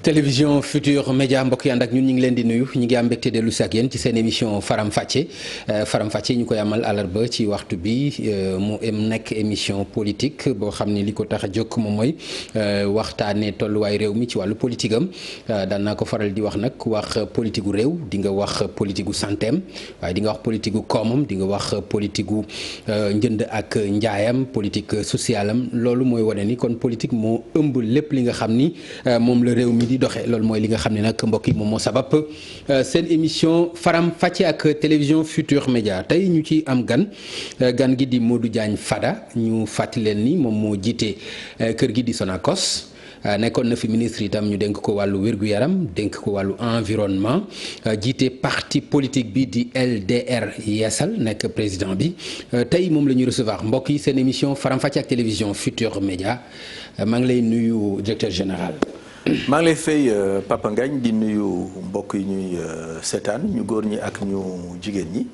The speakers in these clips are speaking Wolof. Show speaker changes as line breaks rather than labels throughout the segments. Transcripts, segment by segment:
télévision Futur Média mbokk yi ànd ak ñun ñu ngi leen di nuyu ñu ngi am mbégte dellu si ak yéen ci seen émission Faram Facce ñu koy amal àllarba ci waxtu bi mu nekk émission politique boo xam ni li ko tax a jóg moom mooy waxtaanee tolluwaay réew mi ci wàllu politique am daan naa ko faral di wax nag wax politique gu réew di nga wax politique gu santeem waaye di nga wax politique gu koomam di nga wax politique gu njënd ak njaayam politique sociale am loolu mooy wane ni kon politique moo ëmb lépp li nga xam ni moom la réew mi di doxee loolu mooy li nga xam ne nag mbokk yi moom moo sabab seen émission Faram Facce ak télévision Futur Média tey ñu ci am gan gi di Modou Diagne Fada ñu fàttali leen ni moom moo jiite kër gi di Sonacos nekkoon na fi ministre itam ñu dénk ko wàllu wér-gu-yaram dénk ko wàllu environnement jiite parti politique bi di LDR Yeesal nekk président bi tey moom la ñuy recevoir mbokk yi seen émission Faram Facce ak télévision Futur Média maa ngi lay nuyu directeur général.
maa ngi lay fay Papa Ngagne di nuyu mbokk yi ñuy seetaan ñu góor ñi ak ñu jigéen ñi.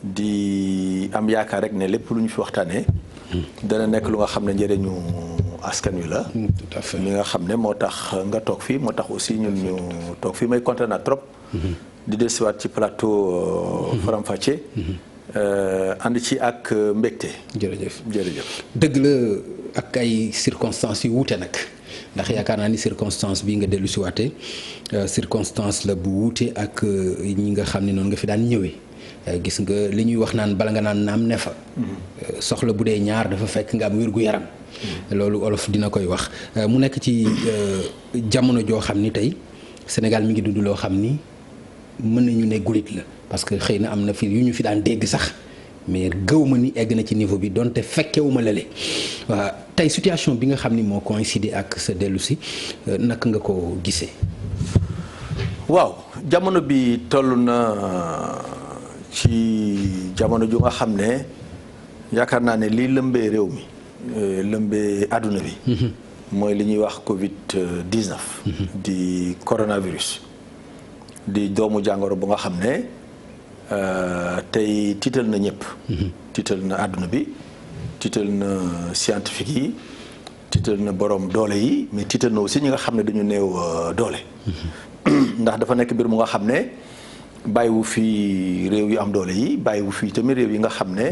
di am yaakaar rek ne lépp lu ñu fi waxtaanee. dana nekk lu nga xam ne njëriñu askan wi la.
tout à fait
li nga xam ne moo tax nga toog fii moo tax aussi ñun ñu toog fii may kontaan naa trop. di dellusiwaat ci plateau Faram Facce. ànd ci ak mbégte.
jërëjëf
jërëjëf.
dëgg la ak ay circonstances yu wuute nag. ndax yaakaar naa ni circonstance bii nga dellu si waatee circonstance la bu wuute ak ñi nga xam ne noonu nga fi daan ñëwee gis nga li ñuy wax naan bala nga naan naam ne fa soxla bu dee ñaar dafa fekk nga am wér-gu-yaram loolu olof dina koy wax mu nekk ci jamono joo xam ni tey Sénégal mi ngi dund loo xam ni mën nañu ne gulit la parce que xëy na am na fi yu ñu fi daan dégg sax mais gëw ma ni egg na ci niveau bi donte fekkewuma lale waaw tey situation bi nga xam ni moo coïncider ak sa dellu si naka nga ko gisee.
waaw jamono bi toll na ci jamono ju nga xam ne yaakaar naa ne lii lëmbee réew mi lëmbee àdduna bi. mooy li ñuy wax Covid 19. di coronavirus. di doomu jàngoro bu nga xam ne. tey tiital na ñëpp. tiital na àdduna bi tiital na scientifique yi tiital na borom doole yi mais tiital na aussi ñi nga xam ne dañu néew doole. ndax dafa nekk mbir mu nga xam ne bàyyiwu fi réew yu am doole yi bàyyiwu fi tamit réew yi nga xam ne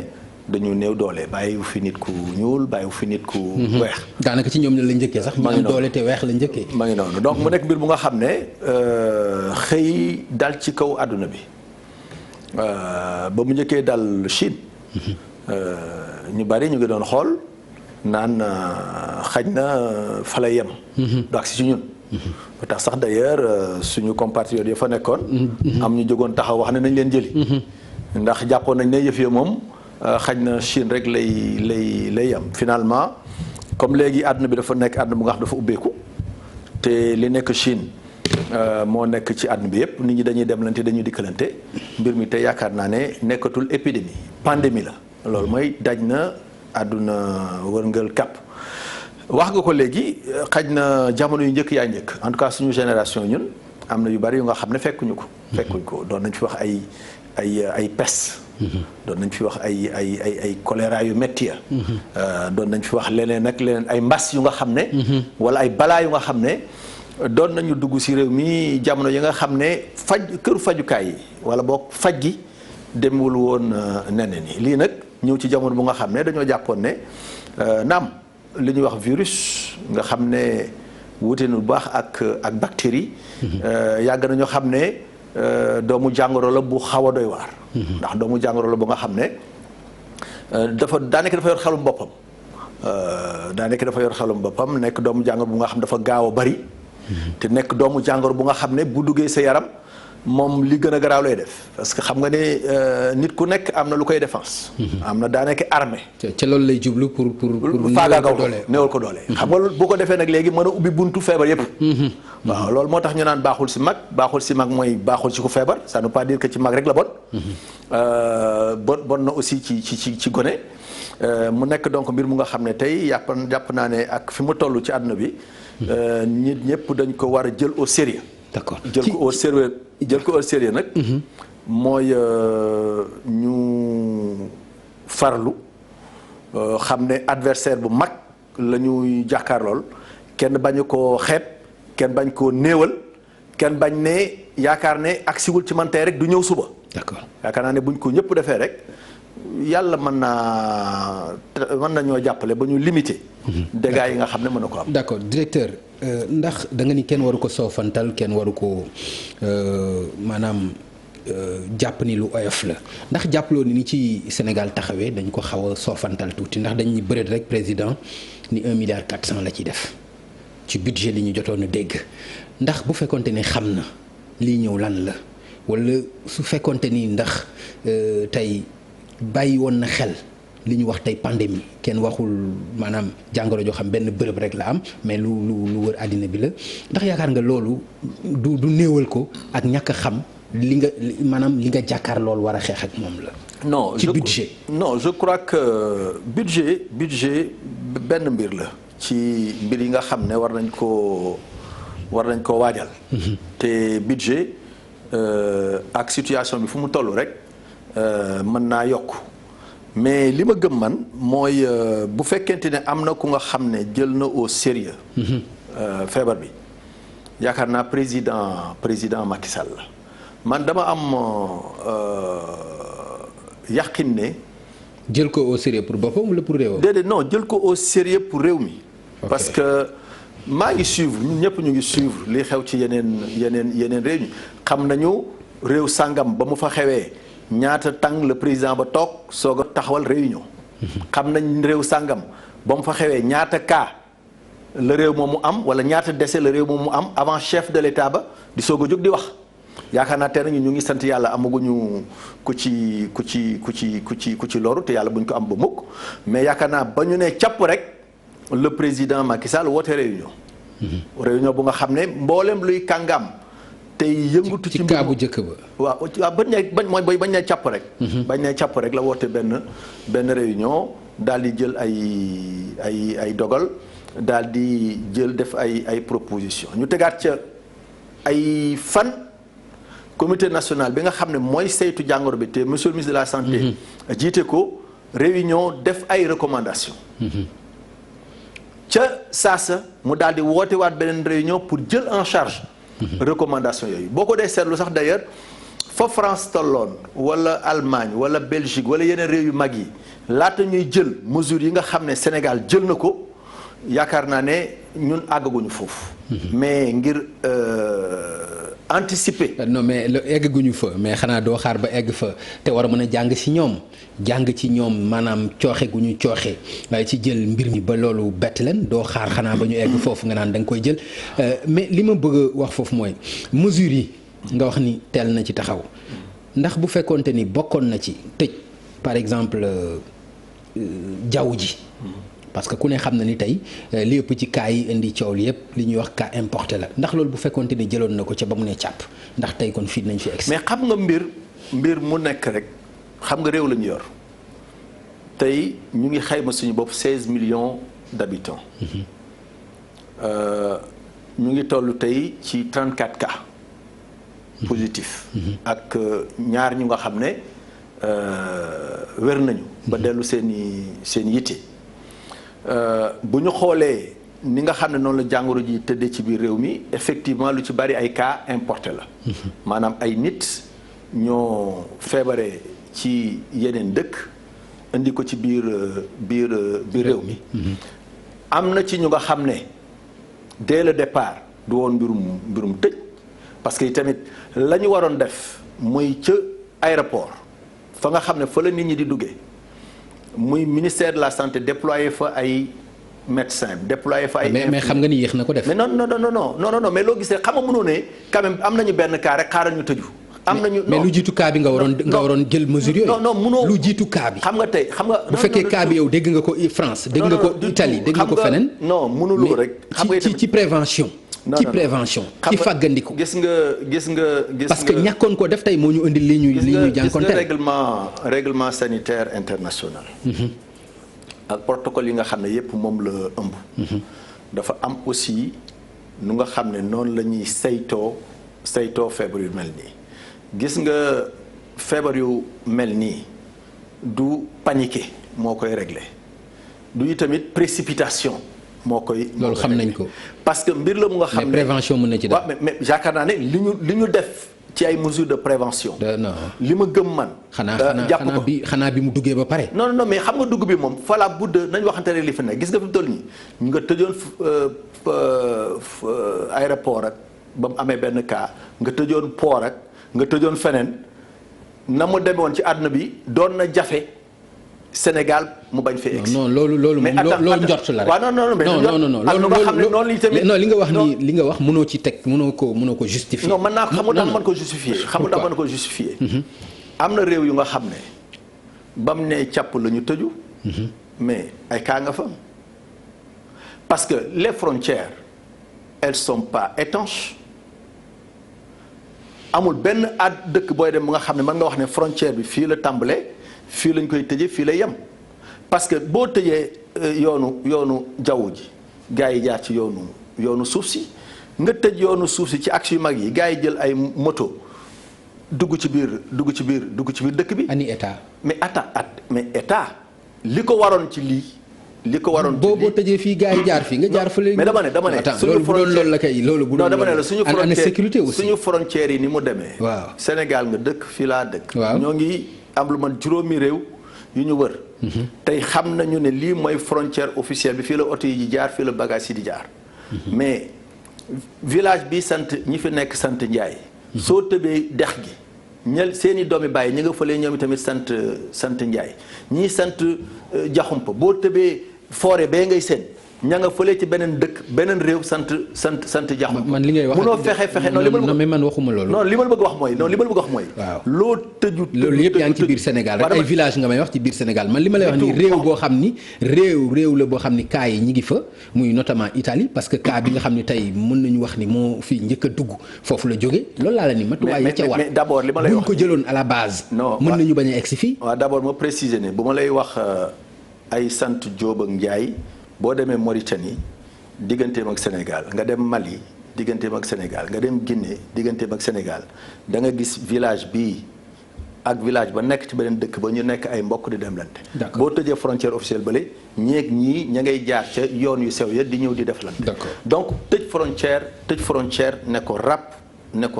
dañu néew doole bàyyiwu fi nit ku ñuul bàyyiwu fi nit ku weex.
daanaka ci ñoom la njëkkee sax.
maa ngi noonu
doole te weex la njëkkee.
maa ngi noonu donc mu nekk mbir mu nga xam ne xëy dal ci kaw àdduna bi. ba mu njëkkee dal Chine ñu bari ñu ngi doon xool naan xaj na fa lay yem. du agsi ci ñun. ba tax sax d'ailleurs suñu compatriotes yi fa nekkoon. am ñu jógoon taxaw wax ne nañ leen jëli. ndax jàppoon nañ ne yëf ya moom xaj na Chine rek lay yem finalement comme léegi àdduna bi dafa nekk àdduna bu nga xam dafa ubbeeku te li nekk Chine. moo nekk ci àdduna bi yëpp nit ñi dañuy demlante dañuy dikkalante mbir mi te yaakaar naa ne nekkatul épidémie pandémie la loolu mooy daj na àdduna wërngël kàpp wax nga ko léegi xaj na jamono yu njëkk yaa njëkk en tout cas suñu génération ñun am na yu bari yu nga xam ne fekkuñu ko doon nañ fi wax ay peste doon nañ fi wax ay choléra yu métti ya doon nañ fi wax leneen ak leneen ay mbas yu nga xam ne wala ay balaa yu nga xam ne doon nañu dugg ci réew mi jamono yi nga xam ne këru fajukaay yi wala boog faj gi demul woon nene ni lii nag ñëw ci jamono bu nga xam ne dañoo jàppoon ne naam li ñuy wax virus nga xam ne wuute na bu baax ak bactérie yàgg nañoo xam ne doomu jàngoro la bu xaw a doy waar ndax doomu jàngoro la bu nga xam ne daanaka dafa yor xelum boppam nekk doomu jàngoro bu nga xam dafa gaaw a bari te nekk doomu jàngoro bu nga xam ne bu duggee sa yaram moom li gën a garaaw lay def parce que xam nga ne nit ku nekk am na lu koy défense. am na daanaka armée.
ca loolu lay jublu pour
faagaagal ko néewal ko doole. xam nga bu ko defee nag léegi mën a ubbi buntu feebar yépp waaw loolu moo tax ñu naan baaxul ci mag mooy baaxul ci ku feebar ça ne veut pas dire que ci mag rek la bon na aussi ci gone mu nekk donc mbir mu nga xam ne tey jàpp naa ne ak fi mu toll ci àdduna bi nit ñëpp dañ ko war a jël au sérieux.
d'accord
jël ko au sérieux nag. mooy ñu farlu xam ne adversaire bu mag la ñuy jàkkaarlool kenn bañu ko xeeb kenn bañ koo néewal kenn bañ ne yaakaar ne agsiwul ci man tey rek du ñëw suba.
d'accord
yaakaar naa ne buñ ko ñëpp defee rek yàlla mën na ñoo jàppale ba ñu limiter. dégâts yi nga xam ne mën na ko am.
d'accord directeur ndax da nga ni kenn waru ko soofantal kenn waru ko maanaam jàpp ni lu oyof la ndax jàppaloo ni ci Sénégal taxawee dañ ko xaw a soofantal tuuti ndax dañuy bëreet rek président ni 1 milliard 400 la ciy def ci budget li ñu jotoon a dégg ndax bu fekkonte ni xam na lii ñëw lan la wala su fekkonte ni ndax tey bàyyi woon na xel li ñu wax tey pandémie kenn waxul maanaam jàngoro joo xam benn bërëb rek la am mais lu wër àddina bi la ndax yaakaar nga loolu du néewal ko ak ñàkk a xam li nga jàkkaar loolu war a xeex ak moom la.
non
ci budget
non je crois que budget benn mbir la. ci mbir yi nga xam ne war nañ koo waajal. te budget ak situation bi fu mu toll rek mën naa yokk mais li ma gëm man mooy bu fekkente ne am na ku nga xam ne jël na au sérieux feebar bi yaakaar naa président Macky Sall la man dama am yaqin ne.
jël ko au sérieux pour boppam wala pour réewam.
déedéet non jël ko au sérieux pour réew mi. parce que maa ngi suivre ñun ñëpp ñu ngi suivre li xew ci yeneen réew mi xam nañu réew sàngam ba mu fa xewee ñaata tàng le président ba toog soog a taxawal réunion. xam nañ réew sàngam ba mu fa xewee ñaata cas la réew moom mu am wala ñaata décès la réew moom mu am avant chef de l'état ba di soog a jóg di wax. yaakaar naa tey nañu ñu ngi sant yàlla amaguñu ku ci loru te yàlla buñ ko am ba mukk mais yaakaar naa ba ñu ne càpp rek le président Macky Sall woote réunion. réunion bu nga xam ne mboolem luy kàngam tey yëngutu ci
cas bu njëkk ba.
waaw bañ ne càpp rek. bañ ne càpp rek la woote benn réunion daal di jël ay dogal daal di jël def ay proposition ñu tegaat ca ay fan. comité national bi nga xam ne mooy saytu jàngoro bi te monsieur le ministre de la santé. jiite ko réunion def ay recommandations. ca saasa mu daal di woote waat beneen réunion pour jël en charge. recommandations yooyu boo ko dee seetlu sax d'ailleurs fa France tolloon wala Allemagne wala Belgique wala yeneen réew yu mag yi laata ñuy jël mesures yi nga xam ne Sénégal jël na ko yaakaar naa ne ñun àggaguñu foofu. mais ngir. anticiper.
non mais egguñu fa mais xanaa doo xaar ba egg fa te war a mën a jàng ci ñoom maanaam cooxe gu ñu cooxe waaye ci jël mbir mi ba loolu bett leen doo xaar xanaa ba ñu egg foofu nga naan da nga koy jël mais li ma bëgg a wax foofu mooy mesures yi nga wax ni teel na ci taxaw ndax bu fekkoonte ni bokkoon na ci tëj par exemple jaww ji. parce que ku ne xam na ni tey li ëpp ci cas yi indi coow li yëpp li ñuy wax cas importé la ndax loolu bu fekkoonte ni jëloon na ko ca ba mu ne càpp ndax tey kon fii nañ fi egg.
mais xam nga mbir mu nekk rek xam nga réew la ñu yor tey ñu ngi xayma suñu bopp 16 millions d'habitants. ñu ngi toll tey ci 34 cas positifs. ak ñaar ñu nga xam ne wér nañu. ba dellu seen yitte. bu ñu xoolee ni nga xam ne noonu la jàngoro ji tëddee ci biir réew mi effectivement lu ci bari ay cas importé la. maanaam ay nit ñoo feebaree ci yeneen dëkk indi ko ci biir réew mi. am na ci ñu nga xam ne dès le départ du woon mbirum tëj parce que tamit la ñu waroon def muy ca aéroport fa nga xam ne fa la nit ñi di duggee. muy ministère de la santé déployé fa ay médecins déployé fa ay.
mais xam nga ni yéex na ko def.
mais non mais loo gisee xam nga mënoo ne quand même am nañu benn cas rek xaaral ñu tëju. am nañu
mais lu jiitu cas bi nga waroon jël mesure yooyu.
non mënoo
lu jiitu cas bi.
xam nga tey xam nga.
bu fekkee cas bi yow dégg nga ko France. dégg nga ko Italie dégg nga ko feneen.
non mënuloo rek.
xam nga ci prévention. ci prévention ci fàggandiku.
gis nga
parce que ñàkkoon ko def tey moo ñu indi li ñu jànkonteel.
gis nga règlement sanitaire international. ak protocole yi nga xam ne yépp moom la ëmb. dafa am aussi nu nga xam ne noonu la ñuy saytoo feebar yu mel nii. gis nga feebar yu mel nii du paniquer moo koy régler du tamit précipitation
loolu xam nañ ko.
parce que mbir la mu nga xam ne
mais prévention mën na ci def.
waaw mais yaakaar naa ne li ñu def ci ay mesures de prévention.
non
li ma gëm man.
xanaa bi mu duggee ba pare.
non mais xam nga dugg bi moom fala budd nañ waxante ne li fi nekk gis nga fi mu toll nii ñu nga tëjoon aéroport ak ba mu amee benn cas nga tëjoon port ak nga tëjoon feneen na mu demee woon ci àdduna bi doon na jafe Sénégal mu bañ fee egg.
non loolu loolu njort la rek.
waaw non
li nga wax nii li nga wax mënoo ci teg mënoo ko justifier.
non mën naa xam nga mën ko justifier. xam nga mën ko justifier. am na réew yu nga xam ne ba mu ne càpp la ñu tëju. mais ay kaa nga fa. parce que les frontières elles sont pas étanches amul benn dëkk booy dem bu nga xam ne mën nga wax ne frontière bi fii la tàmbalee. fii lañ koy tëjee fii lay yem parce que boo tëjee yoonu jaww ji gars yi jaar ci yoonu suuf si nga tëj yoonu suuf si ci axe yu mag yi gars yi jël ay moto dugg ci biir dëkk bi.
ani état.
mais état li ko waroon ci lii. li ko waroon ci lii
boo tëjee fii gars yi jaar fii nga jaar fële.
mais dama ne
suñu frontière loolu la kay loolu bu doon
dama ne la suñu frontière
sécurité aussi
suñu frontière yi ni mu demee.
waaw
Sénégal nga dëkk fii laa dëkk.
waaw
ñoo ngi am lu man juróomi réew yu ñu wër. tey xam nañu ne lii mooy frontière officielle bi fii la oto yi di jaar fii la bagage yi di jaar. mais village bi sant ñi fi nekk sant Njaay soo tëbee dex gi seeni doomi bàyyi ñi nga fëlee ñoom tamit sant Njaay ñii sant Jaxumpa boo tëbee forêt bee ngay seen ña nga fële ci beneen dëkk beneen réew sant Jaxumpa.
man li ngay wax
munoo fexe
non mais man waxuma loolu.
non li ma la bëgg wax mooy.
waaw
loo tëju.
loolu yëpp yaa ngi ci biir Sénégal rek ay village nga may wax ci biir Sénégal man li ma lay wax nii réew boo xam ni réew la boo xam ni cas yi ñi ngi fa muy notamment Italie parce que cas bi nga xam ni tey mën nañu wax ni moo fii njëkk a dugg foofu la jóge loolu laa la ni matuwaay ya ca war
mais d'abord li ma lay wax
buñ ko jëloon à la base.
non
mën nañu bañ a egsi fii.
waaw d'abord ma préciser ne bu ma lay wax ay sant Jóob ak Njaay boo demee Mauritanie digganteem ak Sénégal nga dem Mali digganteem ak Sénégal nga dem Guinée digganteem ak Sénégal da nga gis village bii ak village ba nekk ci beneen dëkk ba ñu nekk ay mbokk di demlante. boo tëjee frontière officielle bële ñii ña ngay jaar ca yoon yu sew ya di ñëw di deflante. donc tëj frontière ne ko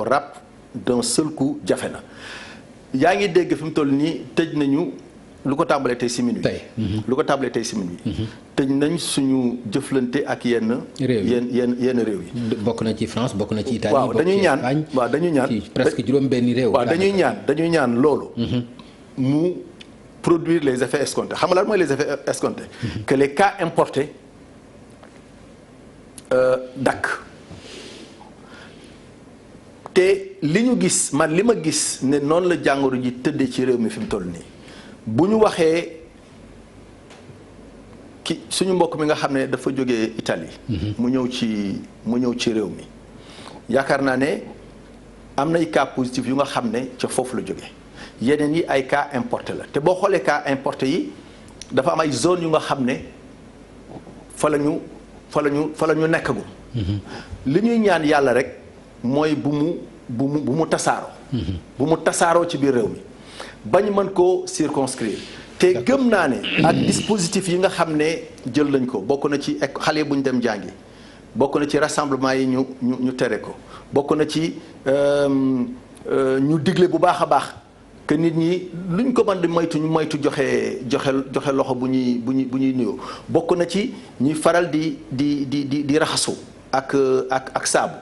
rap d'un seul coup jafe na. yaa ngi dégg fi mu toll nii tëj nañu lu ko tàmbalee tey si minuit. tëj nañ suñu jëflante ak yenn réew yi.
bokk na ci France bokk na ci Italie.
waaw dañuy ñaan
ci presque juróom-benni réew.
waaw dañuy ñaan loolu. mu produire les effets escomptés xam nga lan mooy les effets escomptés. que les cas importés dakk te li ñu gis li ma gis ne noonu la jàngoro ji tëddee ci réew mi fi mu toll nii bu ñu waxee. suñu mbokk mi nga xam ne dafa jógee Italie. mu ñëw ci réew mi yaakaar naa ne am nay cas positif yu nga xam ne ca foofu la jóge yeneen yi ay cas importé la te boo xoolee cas importé yi dafa am ay zone yu nga xam ne fa la ñu nekkagum. li ñuy ñaan yàlla rek mooy bu mu tasaaroo. bu mu tasaaroo ci biir réew mi bañ mën koo circonscrire. te gëm naa ne ak dispositif yi nga xam ne jël nañ ko bokk na ci xale bu ñu dem jàngi bokk na ci rassemblement yi ñu tere ko bokk na ci ñu digle bu baax a baax que nit ñi luñ ko mën di moytu joxe loxo bu ñuy nuyoo bokk na ci ñuy faral di raxasu ak saabu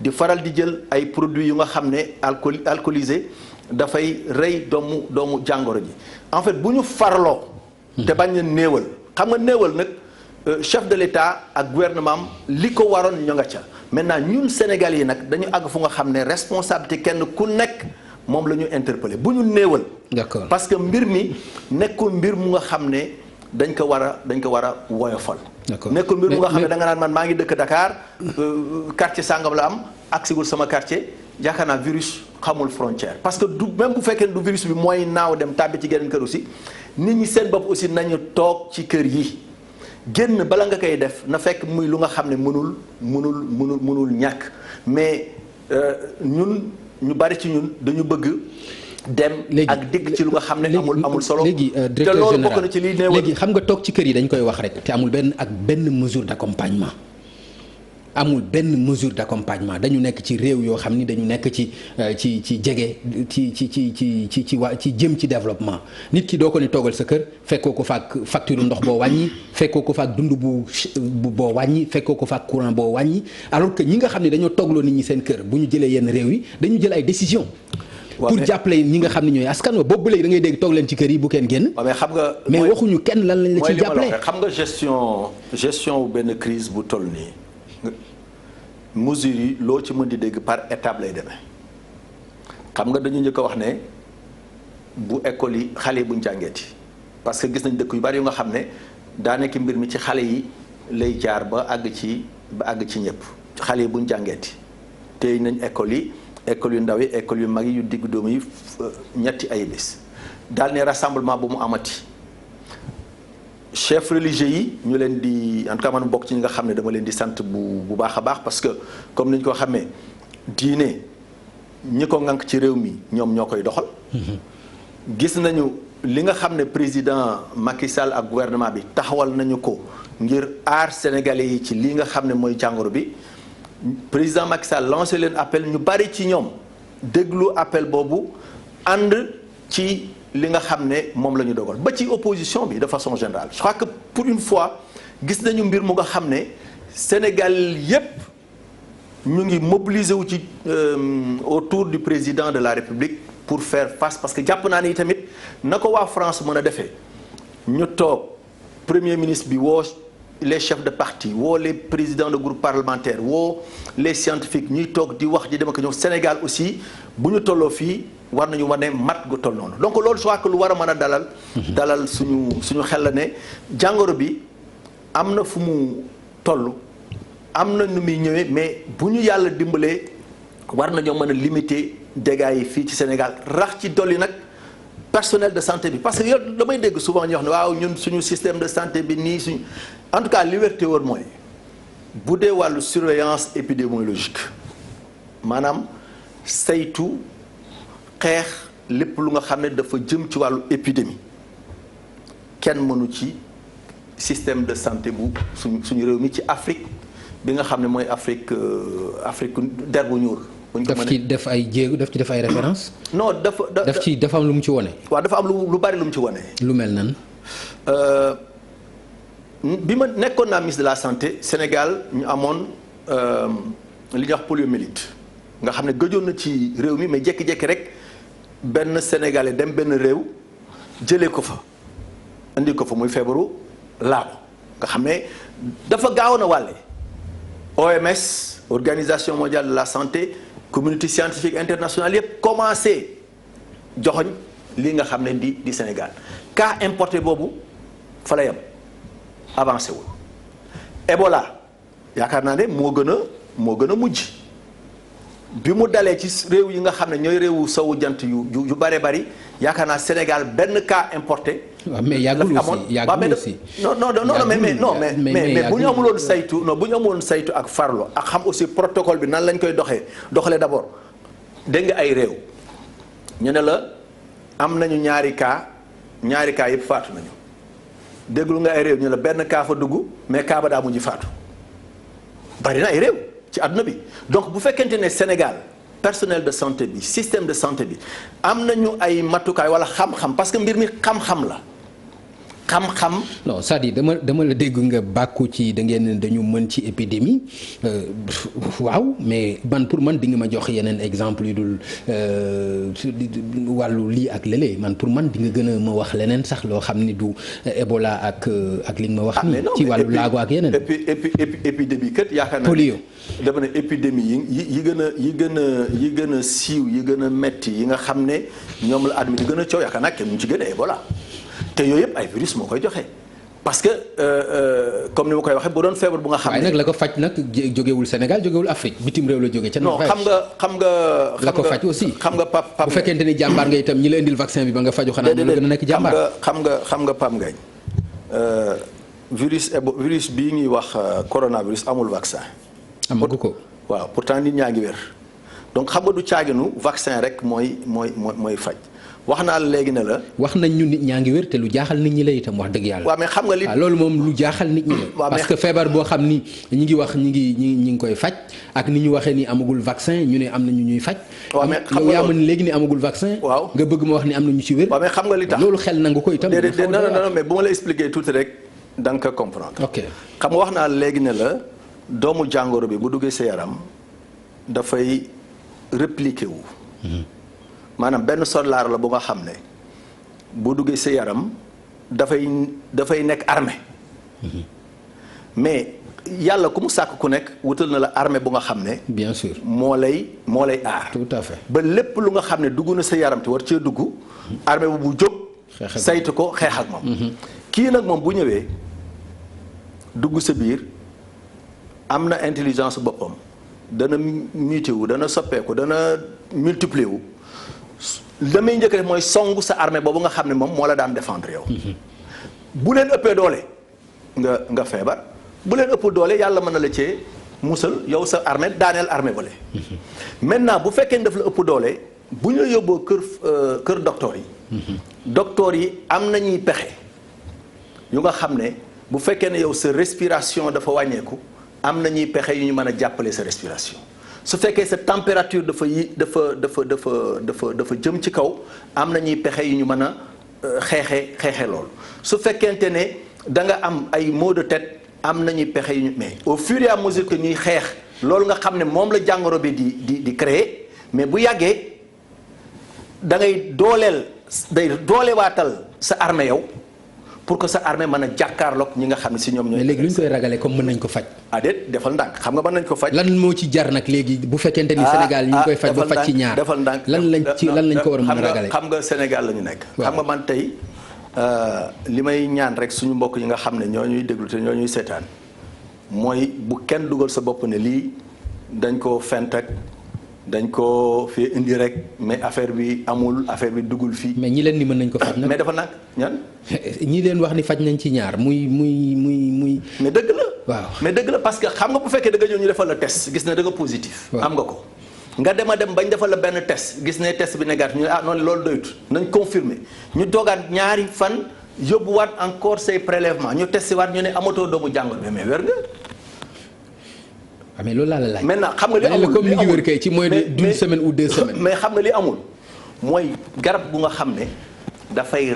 di faral di jël ay produits yu nga xam ne alcoolisé dafay rey doomu jàngoro ji en fait bu ñu farloo. te bañ a néewal xam nga néewal nag chef de l'État ak gouvernement am li ko waroon ñoo nga ca maintenant ñun Sénégal yi nag dañu àgg fu nga xam ne responsabilité kenn ku nekk moom la ñu interpellé bu ñu néewal.
d'accord
parce que mbir mi nekkul mbir mu nga xam ne dañ ko war a woyofal.
d'accord
nekkul mbir mu nga xam ne da nga naan man maa ngi dëkk Dakar quartier sangam la am agsiwul sama quartier. yaakaar naa virus xamul frontière parce que du même bu fekkee du virus bi mooy naaw dem tàbbi ci geneen kër aussi nit ñi seen bopp aussi nañu toog ci kër yi génn bala nga koy def na fekk muy lu nga xam ne mënul ñàkk mais ñun ñu bari ci ñun dañu bëgg dem ak digg ci lu nga xam ne amul solo.
léegi directeur
te loolu
général
bokk na ci lii néewal.
léegi xam nga toog ci kër yi dañ koy wax rek te amul benn mesure d'accompagnement. amul benn mesure d'accompagnement dañu nekk ci réew yoo xam ni dañu nekk ci jege ci jëm ci développement nit ki doo ko ni toogal sa kër fekkoo ko faak facture ndox boo wàññi fekkoo ko faak dund bu boo wàññi fekkoo ko faak courant boo wàññi alors que ñi nga xam ne dañoo toogloo nit ñi seen kër bu ñu jëlee yenn réew yi dañu jël ay décisions. pour jàppale ñi nga xam ne ñooy askan wa boobu ba léegi da ngay dégg toog leen ci kër yi bu kenn génn.
mais xam nga
mais waxuñu kenn lan lañ la ci jàppale.
xam nga gestion benn crise bu toll nii. mesures yi loo ci mën di dégg par étape lay demee xam nga dañu njëkk a wax ne bu école yi xale yi buñ jàngeeti parce que gis nañ dëkk yu bari yu nga xam ne daanaka mbir mi ci xale yi lay jaar ba àgg ci ñëpp xale yi buñ jàngeeti tey nañ école yu ndaw yi école yu mag yi yu diggu dóomu yi ñetti ay bés daal ne rassemblement bu mu amati chef religieux yi ñu leen di en tout cas man bokk ci ñi nga xam ne dama leen di sant bu baax a baax parce que comme ni ñu ko xamee diine ñi ko ŋànk ci réew mi ñoom ñoo koy doxal. gis nañu li nga xam ne président Macky Sall ak gouvernement bi taxawal nañu ko ngir aar sénégalais yi ci li nga xam ne mooy jàngoro bi président Macky Sall lancé leen appel ñu bari ci ñoom déglu appel boobu ànd ci. li nga xam ne moom la ñu dogal ba ci opposition bi de façon générale je crois que pour une fois gis nañu mbir mu nga xam ne Sénégal yépp ñu ngi mobiliser wu ci autour du président de la République pour faire face parce que jàpp naa ne tamit na ko waa France mën a defee ñu toog premier ministre bi woo les chefs de parti woo les présidents de groupe parlementaire woo les scientifiques ñuy toog di wax di dem ak ñëw Sénégal aussi bu ñu tolloo fii war nañu wane mat gu toll noonu donc loolu je crois que lu war a mën a dalal suñu xel la ne jàngoro bi am na fu mu toll am na nu muy ñëwee mais bu ñu yàlla dimbalee war nañoo mën a limiter dégâts yi fii ci Sénégal rax ci dolli nag personnel de santé bi parce que yow damay dégg souvent ñu wax ne waaw ñun suñu système de santé bi nii suñu en tout cas li wér te wóor mooy bu dee wàllu surveillance épidémiologique maanaam saytu xeex lépp lu nga xam ne dafa jëm ci wàllu épidémie kenn mënu ci système de santé bu suñu réew mi ci Afrique bi nga xam ne mooy Afrique der bu ñuul.
daf ci def ay jéego daf ci def ay référence
non
dafa am lu mu ci wone.
waaw dafa am lu bari lu mu ci wone.
lu mel nan.
bi ma nekkoon naa ministre de la santé Sénégal ñu amoon li ñuy wax poliomyélite nga xam ne gëjoon na ci réew mi mais jékki-jékki rek benn sénégalais dem benn réew jëlee ko fa indi ko fa muy feebaru laago nga xam ne dafa gaawoon a wàlle OMS organisation mondiale de la santé communauté scientifique internationale yëpp commencé joxoñ li nga xam ne di Sénégal cas importé boobu fa la yem avancé wul Ebola yaakaar naa ne moo gën a mujj bi mu dalee ci réew yi nga xam ne ñooy réewu sowu jant yu bare bari yaakaar naa Sénégal benn cas importé.
waaw mais yàggul aussi
mais bu ñu amuloon saytu bu ñu amuloon saytu ak farlo ak xam aussi protocole bi nan lañ koy doxalee d'abord dégg nga ay réew ñu ne la am nañu ñaari cas yëpp faatu nañu déglu nga ay réew ñu ne la benn cas fa dugg mais cas ba daa mujj faatu bari na ay réew ci àdduna bi donc bu fekkente ne Sénégal personnel de santé bi système de santé bi am nañu ay matukaay wala xam-xam parce que mbir mi xam-xam la xam-xam.
non c'est-à-dire dama la dégg nga bàkku ci dañu mën ci épidémie waaw mais pour man di nga ma jox yeneen exemple yu dul wàllu lii ak lële pour man di nga gën a ma wax leneen sax loo xam ni du Ebola ak li nga ma wax nii ci wàllu laago ak yeneen.
épidémie kat yaakaar naa
polio
dama ne épidémie yi gën a siiw yi gën a metti yi nga xam ne ñoom la àdduna di gën a coow yaakaar naa kenn mu ci gën a Ebola te yooyu yëpp ay virus moo koy joxe parce que comme ni ma koy waxee bu doon feebar bu nga xam ne.
waaye nag la ko faj nag jógewul Sénégal jógewul Afrique bitim réew la jóge ca.
non xam nga
la ko faj aussi.
xam nga Pape
bu fekkente ni jàmbaar nga itam ñi la indil vaccin bi ba nga faju xanaa dina gën a nekk jàmbaar.
xam nga Pape Ngagne virus bii ñuy wax coronavirus amul vaccin.
amagu ko.
waaw pourtant nit ñaa ngi wér donc xam nga du caaginu vaccin rek mooy faj. wax naa la léegi ne la.
wax nañ ñu nit ñaa ngi wér te lu jaaxal nit ñi la itam wax dëgg yàlla.
waaw mais xam nga li
loolu moom lu jaaxal nit ñi la. parce que feebar boo xam ni ñi ngi wax ñi ngi koy faj ak ni ñu waxee ni amagul vaccin ñu ne am na ñu ñuy faj.
waaw mais xam nga
yaa ma ni léegi ni amagul vaccin.
waaw
nga bëgg ma wax ni am na ñu ci wér.
waaw mais xam nga li tax
loolu xel nangu ko itam.
déedéet non mais bu ma la expliquer tuuti rek da nga ko comprendre.
ok
xam nga wax naa léegi ne la doomu jàngoro bi bu duggee sa yaram dafay répliquer wu. maanaam benn soldaar la bu nga xam ne bu duggee sa yaram dafay nekk armée. mais yàlla ku mu sàkk ku nekk wutal na la armée bu nga xam ne.
bien sûr
moo lay aar.
tout à fait
ba lépp lu nga xam ne dugg na sa yaram te war cee dugg. armée bu jóg. saytu ko xeex ak moom. kii nag moom bu ñëwee dugg sa biir am na intelligence boppam dana muté wu dana soppeeku dana multiplier wu. la muy njëkk def mooy songu sa armée boobu nga xam ne moom moo la daan défendre yow. bu leen ëppee doole nga feebar bu leen ëpp doole yàlla mën na la cee musal yow sa armée daaneel armée bale. maintenant bu fekkee ne daf la ëpp doole bu ñu la yóbboo kër docteur yi. docteur yi am nañuy pexe yu nga xam ne bu fekkee ne yow sa respiration dafa wàññeeku am nañuy pexe yu ñu mën a jàppale sa respiration. su fekkee sa température dafa jëm ci kaw am na ñuy pexe yu ñu mën a xeexe loolu su fekkente ne da nga am ay maux de tête am na ñuy pexe yu ñu mais au fur et à mesure que ñuy xeex loolu nga xam ne moom la jàngoro bi di créer mais bu yàggee da ngay doolewaatal sa armée yow pour que sa armée mën a jàkkaarloog ñi nga xam ne si ñoom ñooy.
mais léegi lu ñu koy ragalee comme mën nañ ko faj.
déet defal ndànk xam nga mën nañ ko faj.
lan moo ci jar nag léegi bu fekkente ni Sénégal ñu ngi koy faj ba faj ci ñaar
defal ndànk
lan lañ ko war a mën a ragalee.
xam nga Sénégal la ñu nekk. xam nga man tey li may ñaan rek suñu mbokk yi nga xam ne ñoo ñuy déglu te ñoo ñuy seetaan mooy bu kenn dugal sa bopp ne lii dañ koo fent ak dañ ko fi indi rek mais affaire bi amul affaire bi duggul fii.
mais ñi leen ni mën nañ ko faj nag.
mais dafa nag ñan.
ñi leen wax ni faj nañ ci ñaar muy.
mais dëgg la.
waaw
mais dëgg la parce que xam nga bu fekkee da nga ñëw ñu defal la test gis ne da nga positif. am nga ko nga dem bañ defal la benn test gis ne test bi négatif ñu ne noonu loolu doyut nañ confirmer ñu toogaat ñaari fan yóbbuwaat encore say prélèvement ñu testé waat ñu ne amatoo doomu jàngoro bi mais wér nga.
mais loolu laa la laaj.
maintenant xam nga li amul
comme li ngi wër kay ci moins d'une semaine ou 2 semaines.
mais xam nga li amul mooy garab bu nga xam ne dafay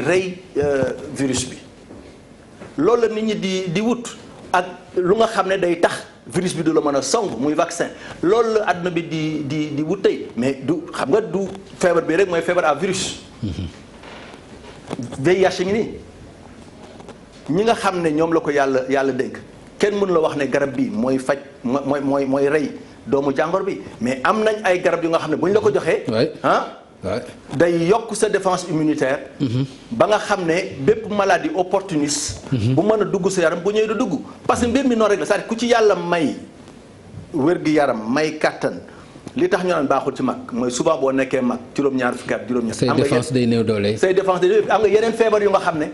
rey virus bi loolu la nit ñi di wut ak lu nga xam ne day tax virus bi du la mën a song muy vaccin loolu la àdduna bi di wut tey mais du xam nga du feebar bi rek mooy feebar à virus. VIH ngi nii ñi nga xam ne ñoom la ko yàlla dénk. kenn mënu la wax ne garab bi mooy faj mooy rey doomu jàngor bi mais am nañ ay garab yu nga xam ne bu ñu la ko joxee. day yokk sa défense immunitaire. ba nga xam ne bépp maladie opportuniste. bu mën a dugg sa yaram bu ñëwee du dugg parce que mbir mi noonu rek la c'est-à-dire ku ci yàlla may wér-gi-yaram may kàttan li tax ñu naan baaxul ci mag mooy souvent boo nekkee mag juróom-ñaar fukki at juróom-ñett.
say défense day néew doole.
say défense day néew am nga yeneen feebar yu nga xam ne.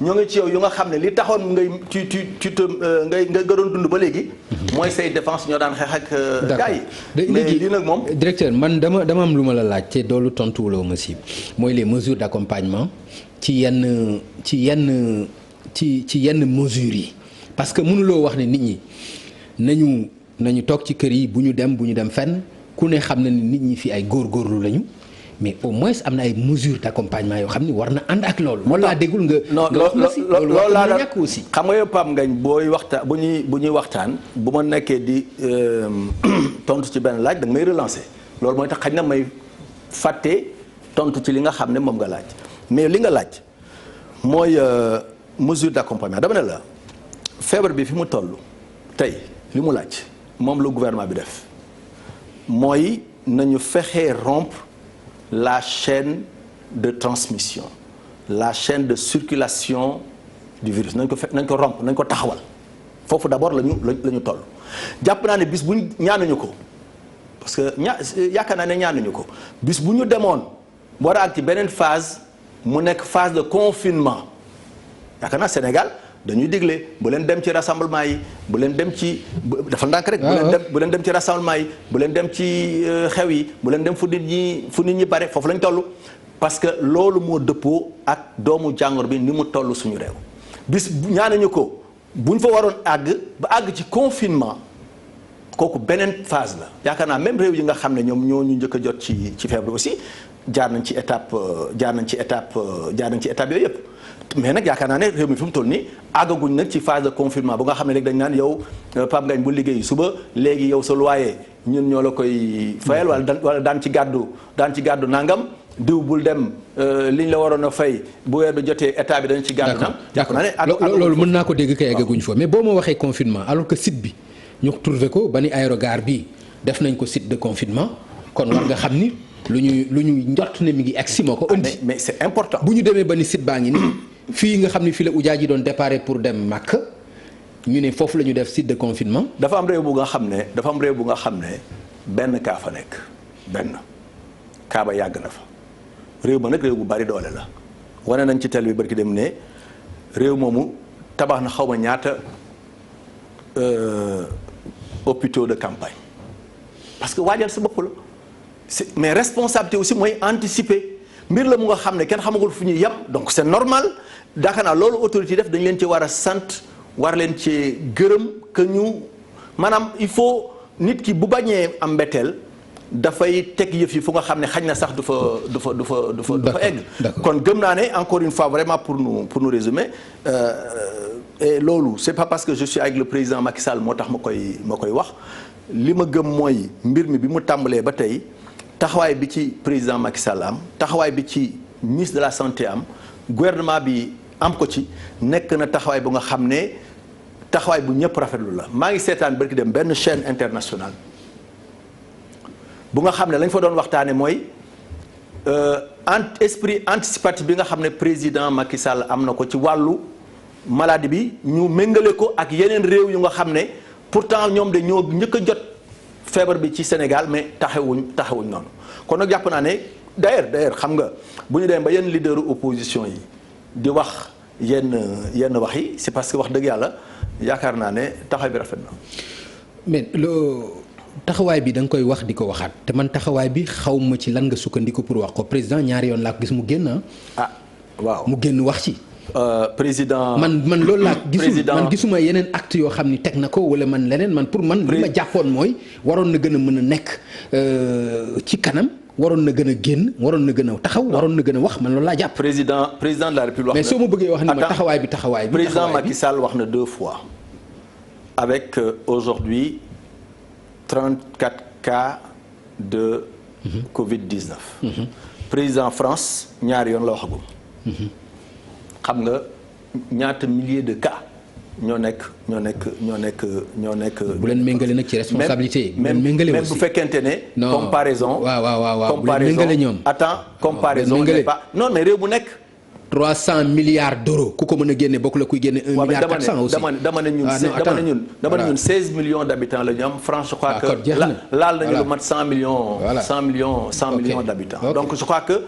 ñoo ngi ci yow yu nga xam ne li taxoon nga doon dund ba léegi. mooy say défense ñoo daan xeex ak. gars yi mais lii nag moom.
directeur man dama am lu ma la laaj te doolu tontuwuloo ma si mooy les mesures d'accompagnement ci yenn mesures yi parce que mënuloo wax ne nit ñi nañu toog ci kër yi bu ñu dem fenn. ku ne xam na ni nit ñi fi ay góorgóorlu lañu mais au moins am na ay mesures d'accompagnement yoo xam ni war na ànd ak loolu. moo laa déggul nga. wax ma si loolu war na ñàkk aussi.
xam nga yow Pape Ngagne booy waxtaan bu ñuy waxtaan bu ma nekkee di tontu ci benn laaj da nga may relancer loolu mooy tax xañ na may fàtte tontu ci li nga xam ne moom nga laaj mais li nga laaj mooy mesure d'accompagnement dama ne la feebar bi fi mu toll tey li mu laaj moom la gouvernement bi def. mooy nañu fexe rompre la chaîne de transmission la chaîne de circulation du virus nañ ko rompre nañ ko taxawal foofu d'abord la ñu toll jàpp naa ne bis bu ñaanuñu ko parce que yaakaar naa ne ñaanuñu ko bis bu ñu demoon war a ak ci beneen phase mu nekk phase de confinement yaakaar naa Sénégal dañuy digle bu leen dem ci rassemblement yi bu leen dem ci dafa ndànk rek. bu leen dem ci rassemblement yi bu leen dem ci xew yi bu leen dem fu nit ñi bare foofu lañ toll. parce que loolu moo dëppoo ak doomu jàngoro bi ni mu toll suñu réew bis ñaanuñu ko buñ fa waroon àgg ba àgg ci confinement kooku beneen phase la yaakaar naa même réew yi nga xam ne ñoom ñoo ñu njëkk a jot ci feebar bi aussi jaar nañ ci étape yooyu yëpp. mais nag yaakaar naa ne réew mi fi mu toll nii àggaguñ nag ci phase de confinement bu nga xam ne rek dañ naan yow Pape Ngagne bu liggéey suba léegi yow sa loyer ñun ñoo la koy fayal wala daan ci gàddu nangam diw bul dem liñ la waroon a fay bu weer bi jotee état bi dañ ci gàddu nangam.
d'accord loolu mën naa ko dégg kay eggaguñ fa mais boo ma waxee confinement alors que site bi ñu trouvé ko ba ni aérogare bi def nañ ko site de confinement kon war nga xam ni lu ñuy njort ne mi ngi egsi moo ko indi.
mais c'est important.
bu ñu demee ba ni site baa ngi nii fii nga xam ni fii la ujaa ji doon déparé pour dem Makka ñu ne foofu la ñu def site de confinement.
dafa am réew bu nga xam ne benn kaa fa nekk benn kaa ba yàgg na fa réew ma nag réew bu bari doole la wane nañ ci tel bi barki dem ne réew moomu tabax na xaw ma ñaata hôpitaux de campagne parce que waajal sa bopp la mais responsabilité aussi mooy anticiper mbir la mu nga xam ne kenn xamagul fu ñuy yem donc c'est normal daaka naa loolu autorité def dañ leen ci war a sant war leen ci gërëm que ñu maanaam il faut nit ki bu bañee am mbetteel dafay teg yëf yi fu nga xam ne xañ na sax du fa egg. kon gëm naa ne encore une fois vraiment pour nous résumer et loolu c'est pas parce que je suis avec le président Macky Sall moo tax ma koy wax li ma gëm mooy mbir mi bi mu tàmbalee ba tey taxawaay bi ci président Macky Sall am taxawaay bi ci ministre de la santé am gouvernement bi am ko ci nekk na taxawaay bu nga xam ne taxawaay bu ñëpp rafetlu la maa ngi seetaan barki dem benn chaîne internationale bu nga xam ne lañ fa doon waxtaane mooy esprit anticipatif bi nga xam ne président Macky Sall am na ko ci wàllu maladie bi ñu méngale ko ak yeneen réew yu nga xam ne pourtant ñoom de ñoo njëkk a jot feebar bi ci Sénégal mais taxawuñ noonu kon nag jàpp naa ne d'ailleurs xam nga bu ñu demee ba yenn leaderu opposition yi di wax yenn wax yi c'est parce que wax dëgg yàlla yaakaar naa ne taxawaay bi rafet na. mais
taxawaay bi da nga koy wax di ko waxaat te man taxawaay bi xaw ma ci lan nga sukkandiku pour wax ko président ñaari yoon laa ko gis mu génn
waaw
mu génn wax ci.
président
man loolu laa gisul man gisuma yeneen acte yoo xam ni teg na ko wala man leneen man pour man li ma jàppoon mooy waroon na gën a mën a nekk ci kanam waroon na gën a génn waroon na gën a taxaw waroon na gën a wax man loolu laa jàpp.
président de la République wax
mais soo ma bëggee wax ni ma taxawaay bi
président Macky Sall wax na 2 fois avec aujourd'hui 34 cas de Covid-19. président France ñaari yoon la waxagum. xam nga ñaata milliers de cas ñoo nekk.
bu leen méngale nag ci responsabilité.
même bu fekkente ne. comparaison.
waaw bu leen méngale ñoom.
comparaison n'est pas non mais réew bu nekk.
300 milliards d'euros ku ko mën a génne bokk la kuy génne 1 milliard 400 aussi.
dama ne ñun 16 millions d'habitants la ñu am France je crois que laal nañu lu mat 100 millions d'habitants. donc je crois que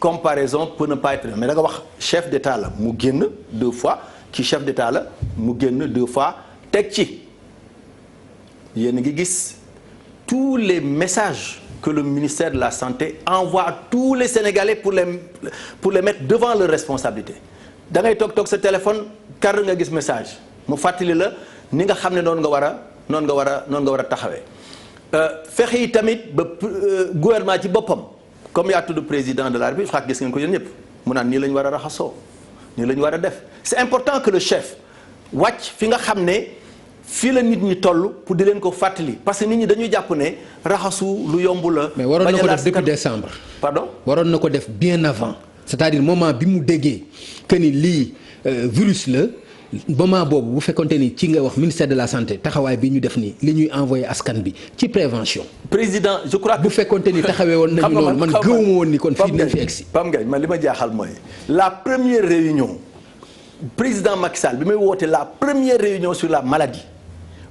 comparaison peut ne pas être mais da nga wax chef d'État la mu génn 2 fois ci chef d'État la mu génn 2 fois teg ci yéen a ngi gis tous les messages que le ministère de la Santé envoie à tous les Sénégalais pour les mettre devant leurs responsabilités da ngay toog sa téléphone kar nga gis message mu fàttali la ni nga xam ne noonu nga war a taxawee fexe yi tamit ba gouvernement ci boppam comme yaa tudd président de la République je crois que gis ngeen ko yéen ñëpp mu naan nii la ñu war a raxasoo nii la ñu war a def c'est important que le chef wàcc fi nga xam ne fii la nit ñi toll pour di leen ko fàttali parce que nit ñi dañuy jàpp ne raxasu lu yomb la.
mais waroon na ko def depuis décembre.
pardon
waroon na ko def bien avant. c'est-à-dire moment bi mu déggee que ni lii virus la moment boobu bu fekkonte ni ci nga wax ministère de la santé taxawaay bi ñu def nii li ñuy envoyé askan bi ci prévention.
président je crois que
bu fekkonte ni taxawee woon nañu loolu man gëwuma woon ni kon fii dinañ fi egsi.
Pam Ngagne man li ma jaaxal mooy la première réunion président Macky Sall bi may woote la première réunion sur la maladie.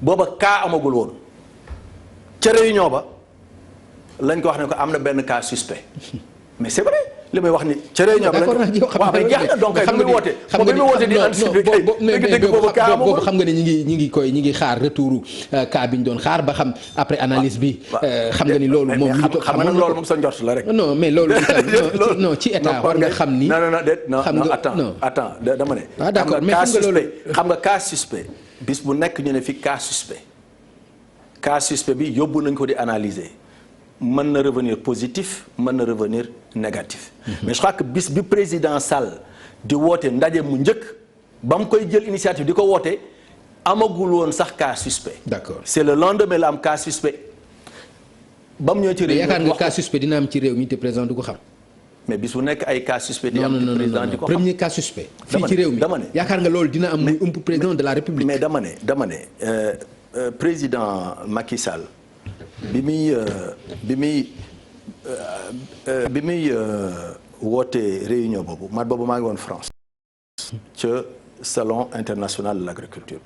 booba cas amagul woon ca réunion ba lañ ko wax ne ko am na benn cas suspect mais c'est vrai li may wax ni ca réunion bi waaw mais jeex na donc kay bi muy woote moom bi muy woote di anticiper kay dëgg boobu cas
boobu xam nga ne ñi ngi xaar retour cas bi ñu doon xaar ba xam après analyse bi xam nga ni loolu moom
xam nga nag loolu moom sa njort la rek
non mais loolu non ci état war nga xam ni
non attends dama ne
d'accord mais
xam nga cas suspect bis bu nekk ñu ne fi cas suspect bi yóbbu nañ ko di analyser mën na revenir positif mën na revenir négatif. mais je crois que bis bi président Sall di woote ndaje mu njëkk ba mu koy jël initiative di ko woote amagul woon sax cas suspect.
d'accord
c'est le lendemain la am cas suspect ba mu ñëw ci réew mi
yaakaar nga cas suspect dina am ci réew mi te président du ko xam.
mais bis bu nekk ay cas suspect di am ci président di ko xam
premier cas suspect. fii ci réew mi yaakaar nga loolu dina am muy président de la république.
mais dama ne président Macky Sall. bi muy woote réunion boobu boobu maa ngi woon France ca salon international de l'agriculture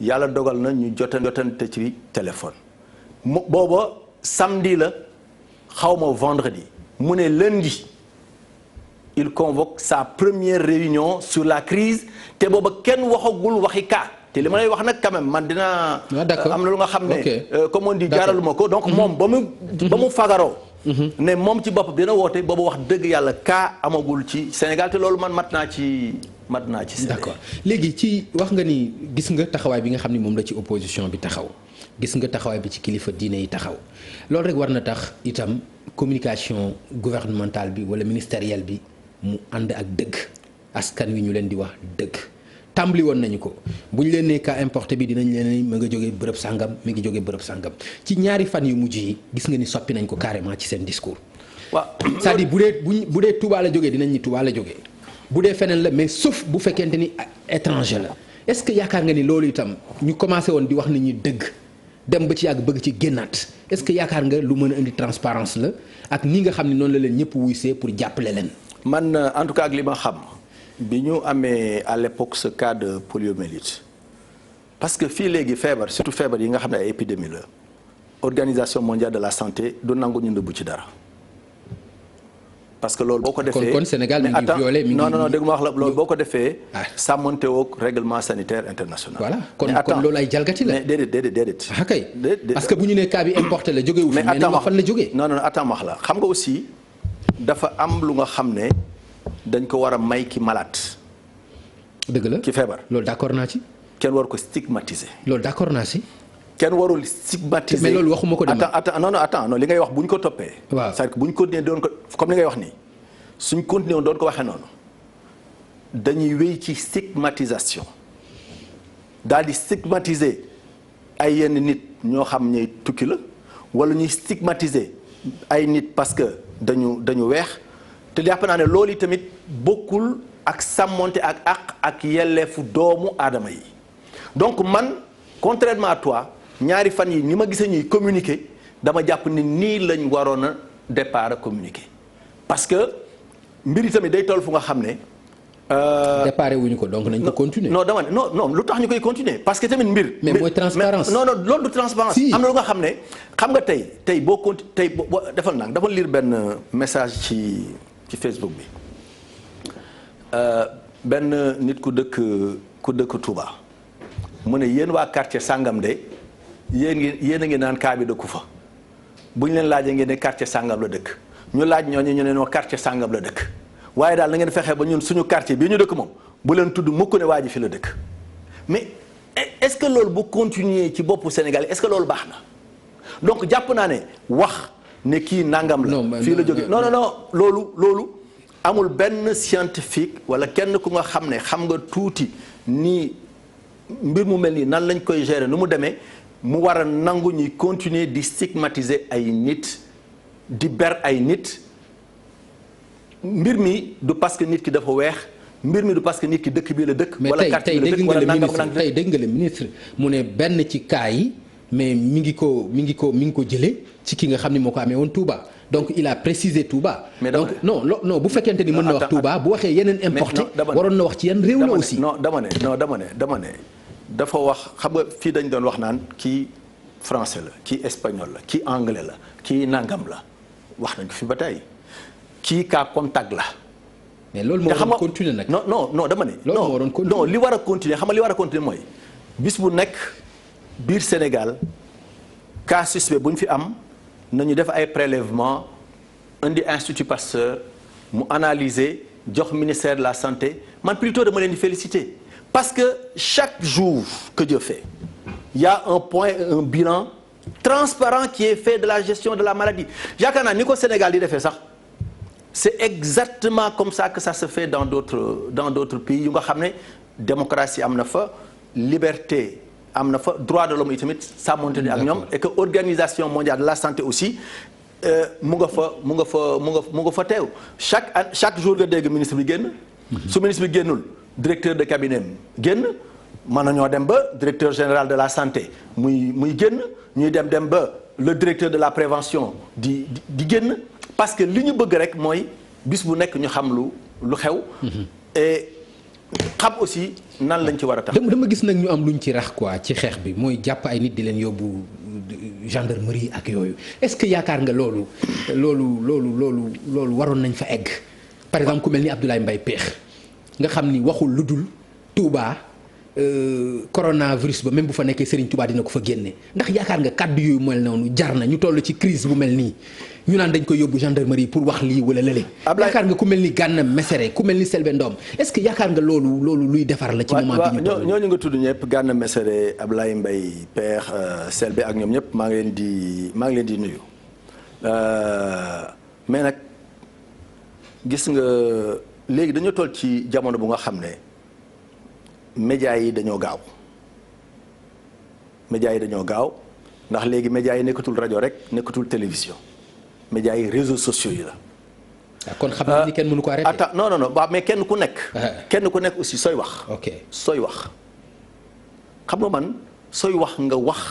yàlla dogal na ñu jotante ci téléphone booba samedi la xawma vendredi mu ne lundi il convoque sa première réunion sur la crise te booba kenn waxagul waxi cas te li ma lay wax nag quand même man dinaa am na lu nga xam ne comme on dit jaaraluma ko donc moom ba mu fagaroo ne moom ci bopp dina woote boobu wax dëgg yàlla cas amagul ci Sénégal te loolu man mat naa ci d'accord
léegi ci wax nga ni gis nga taxawaay bi nga xam ni moom la ci opposition bi taxaw gis nga taxawaay bi ci kilifa diine yi taxaw loolu rek war na tax itam communication gouvernementale bi wala ministérielle bi mu ànd ak dëgg askan wi ñu leen di wax dëgg tàmbali woon nañu ko bu ñu leen nee cas importé bi dinañ leen ma nga jógee bërëb sàngam mi ngi jógee bërëb sàngam ci ñaari fan yu mujj yi gis nga ni soppi nañ ko carrément ci seen discours. waaw c'est-à-dire bu dee Touba la jógee dinañ ni Touba la jógee bu dee feneen la mais sauf bu fekkente ni étranger la est-ce que yaakaar nga ni loolu itam ñu commencé woon di wax nit ñi dëgg dem ba ci yàgg bëgg ci génnaat est-ce que yaakaar nga lu mën a indi transparence la ak ni nga xam ne noonu la leen ñëpp wuysee pour jàppale leen.
man en tout cas ak li ma xam. bi ñu amee à l'époque ce cas de poliomyélite parce que fii léegi feebar surtout feebar yi nga xam ne ay épidémie la organisation mondiale de la santé du nangu ñu nëbbu ci dara parce que loolu boo ko defee
kon Sénégal mi ngi violé mi ngi
non dégg ma wax la loolu boo ko defee sàmmonte woog règlement sanitaire international.
voilà kon loolu ay jalgati la.
mais déedéet.
ah kay parce que bu ñu nee cas bi importé la jóge wu fi mais nañ fan la jógee.
non attends wax la xam nga aussi dafa am lu nga xam ne. dañ ko war a may ki malade.
dëgg la
ki feebar
loolu d'accord naa ci.
kenn war ko stigmatiser.
loolu d'accord naa ci.
kenn warul stigmatiser
mais loolu waxuma ko dem.
attends non li ngay wax bu ñu ko toppee.
waaw
c'est-à-dire que bu ñu continuer doon ko comme li ngay wax nii suñ continuer woon doon ko waxee noonu dañuy wéy ci stigmatisation daal di stigmatiser ay yenn nit ñoo xam ñuy tukki la wala ñuy stigmatiser ay nit parce que dañu weex. te jàpp naa ne loolu tamit bokkul ak sàmmonte ak yelleefu doomu aadama yi donc man contrairement à toi ñaari fan yi ni ma gisee ñuy communiquer dama jàpp ni nii lañ waroon a départ a communiquer parce que mbir yi tamit day toll fu nga xam ne.
départ wuñu ko donc nañ ko continuer.
non dama ne non lu tax ñu koy continuer parce que tamit mbir.
mais mooy transparence
non loolu du transparence
si
am na lu nga xam ne xam nga tey boo defal naa dafa lire benn message ci Facebook bi benn nit ku dëkk Touba mu ne yéen waa quartier sàngam de yéen a ngi naan kaa bi dëkku fa bu ñu leen laajee ngeen ne quartier sàngam la dëkk ñu laaj ñooñu ñu ne noo quartier sàngam la dëkk waaye daal na ngeen fexe ba ñun suñu quartier bii ñu dëkk moom bu leen tudd mukk ne waa ji fi la dëkk mais est-ce que loolu bu continuer ci boppu Sénégal est-ce que loolu baax na donc jàpp naa ne wax. ne kii nangam la fii la jógee non loolu amul benn scientifique wala kenn ku nga xam ne xam nga tuuti nii mbir mu mel nii nan lañ koy gérer nu mu demee mu war a nangu ñuy continuer di stigmatiser ay nit di ber ay nit mbir mi du parce que nit ki dafa weex mbir mi du parce que nit ki dëkk bii la dëkk. wala quartier bi la dëkk wala nangam
tey dégg nga le ministre mu ne benn ci cas yi mais mi ngi ko jëlee ci ki nga xam ne moo ko amee woon Touba donc il a précisé Touba. mais donc non bu fekkente ni mën na wax Touba bu waxee yeneen importé waroon na wax ci yan réew la aussi.
dama ne dafa wax xam nga fii dañ doon wax naan kii français la kii espagnol la kii anglais la kii nangam la wax nañ ko fi ba tey kii cas contact la.
mais loolu moo waroon continuer nag.
non dama ne.
loolu moo waroon continuer
non li war a continuer xam nga li war a continuer mooy bis bu nekk biir Sénégal cas suspect bu ñu fi am nañu def ay prélèvement indi Institut Pasteur mu analyser jox ministère de la santé man plutôt dama leen di féliciter parce que chaque jour que Dieu fait il y a un point un bilan transparent qui est fait de la gestion de la maladie yaakaar naa ni ko Sénégal di defee sax. C'est exactement comme ça que ça se fait dans d'autres pays yu nga xam ne démocratie am na fa liberté am na fa droit de l'homme yi tamit sàmmonte ni ak ñoom et que organisation mondiale de la santé aussi mu nga fa teew chaque jour nga dégg ministre bi génn su ministre bi génnul directeur de cabinet génn mën nañoo dem ba directeur général de la santé muy génn ñuy dem ba le directeur de la prévention di génn parce que li ñu bëgg rek mooy bis bu nekk ñu xam lu xew. et xam aussi nan lañ ci war a tax.
dama gis nag ñu am luñ ci rax quoi ci xeex bi mooy jàpp ay nit di leen yóbbu gendarmerie ak yooyu est-ce que yaakaar nga loolu waroon nañ fa egg. par exemple ku mel ni Abdoulaye Mbaye Pekh nga xam ni waxul lu dul Touba coronavirus ba même bu fa nekkee Serigne Touba dina ko fa génne ndax yaakaar nga kàddu yooyu mel noonu jar na ñu toll ci crise bu mel nii. ñu naan dañ koy yóbbu gendarmerie pour wax lii wala lële. yaakaar nga ku mel ni Gana Messere ku mel ni Selbé Ndom est-ce que yaakaar nga loolu luy defar la. ci moment bi ñu toll
ñooñu nga tudd ñëpp Gana Messere Ablaye Mbaye Pekh Selbé ak ñoom ñëpp maa ngi leen di nuyu mais nag gis nga léegi dañoo toll ci jamono bu nga xam ne médias yi dañoo gaaw ndax léegi médias yi nekkatul rajo rek nekkatul télévision. médias yi réseaux sociaux yi la.
kon xam naa ni kenn mënu ko arrêter.
attends non waaw mais kenn ku nekk aussi sooy wax. sooy wax xam nga man sooy wax nga wax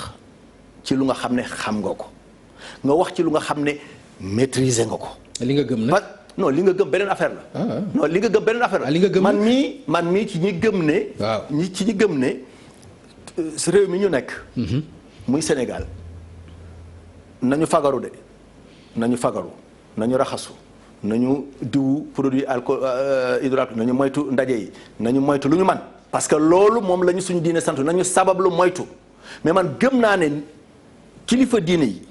ci lu nga xam ne xam nga ko nga wax ci lu nga xam ne maîtriser nga ko.
li nga gëm nag
non li nga gëm beneen affaire la. non li nga gëm beneen affaire la.
li nga gëm
man mii ci ñi gëm ne.
waaw
ci ñi gëm ne réew mi ñu nekk. muy Sénégal nañu fagaru de. nañu raxasu nañu diwu produit alcool hydraulique nañu moytu ndaje yi nañu moytu lu ñu man parce que loolu moom la ñu suñu diine sant nañu sabablu moytu mais man gëm naa ne kilifa diine yi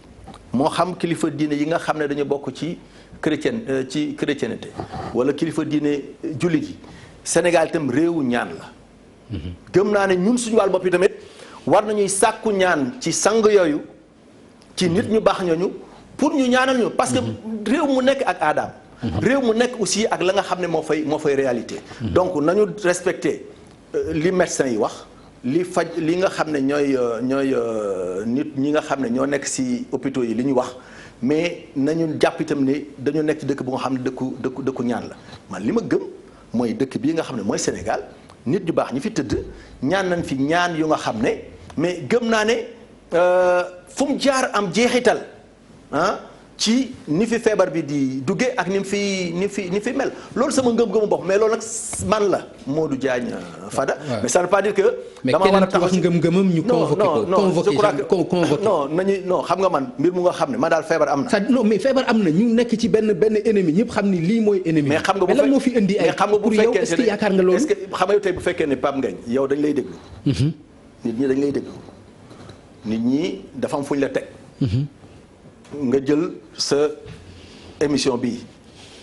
moo xam kilifa diine yi nga xam ne dañu bokk ci chrétienté wala kilifa diine jullit yi Sénégal itam réewu ñaan la. gëm naa ne ñun suñu wàllu bopp yi tamit war nañuy sàkku ñaan ci sang yooyu ci nit ñu baax ñooñu. pour ñu ñaanal ñu parce que réew mu nekk ak aadaam. réew mu nekk aussi ak la nga xam ne moo fay réalité. donc nañu respecter li médecins yi wax li faj li nga xam ne ñooy nit ñi nga xam ne ñoo nekk ci hôpitaux yi li ñu wax mais nañu jàpp itam ne dañu nekk ci dëkk bu nga xam ne dëkku ñaan la man li ma gëm mooy dëkk bii nga xam ne mooy Sénégal nit ñu baax ñi fi tëdd ñaan nañ fi ñaan yu nga xam ne mais gëm naa ne fu mu jaar am jeexital. ci ni fi feebar bi di duggee ak ni fi mel loolu sama ngëm-ngëmu bopp mais loolu nag man la Modou Diagne Fada. mais ça ne veut pas dire que. dama war a taxaw
mais keneen ki wax ngëm-ngëmam ñu. convoqué
non xam nga man mbir mu nga xam ne man daal feebar am na.
non mais feebar am na ñu nekk ci benn ennemi ñëpp xam ni lii mooy ennemi.
mais xam nga bu
lan moo fi indi ay pour yow est-ce que yaakaar nga loolu.
est-ce que xam nga tey bu fekkee ne Pape Ngagne yow dañ lay déglu. nit ñi dañ lay déglu nit ñi dafa am fu ñu la teg. nga jël sa émission bii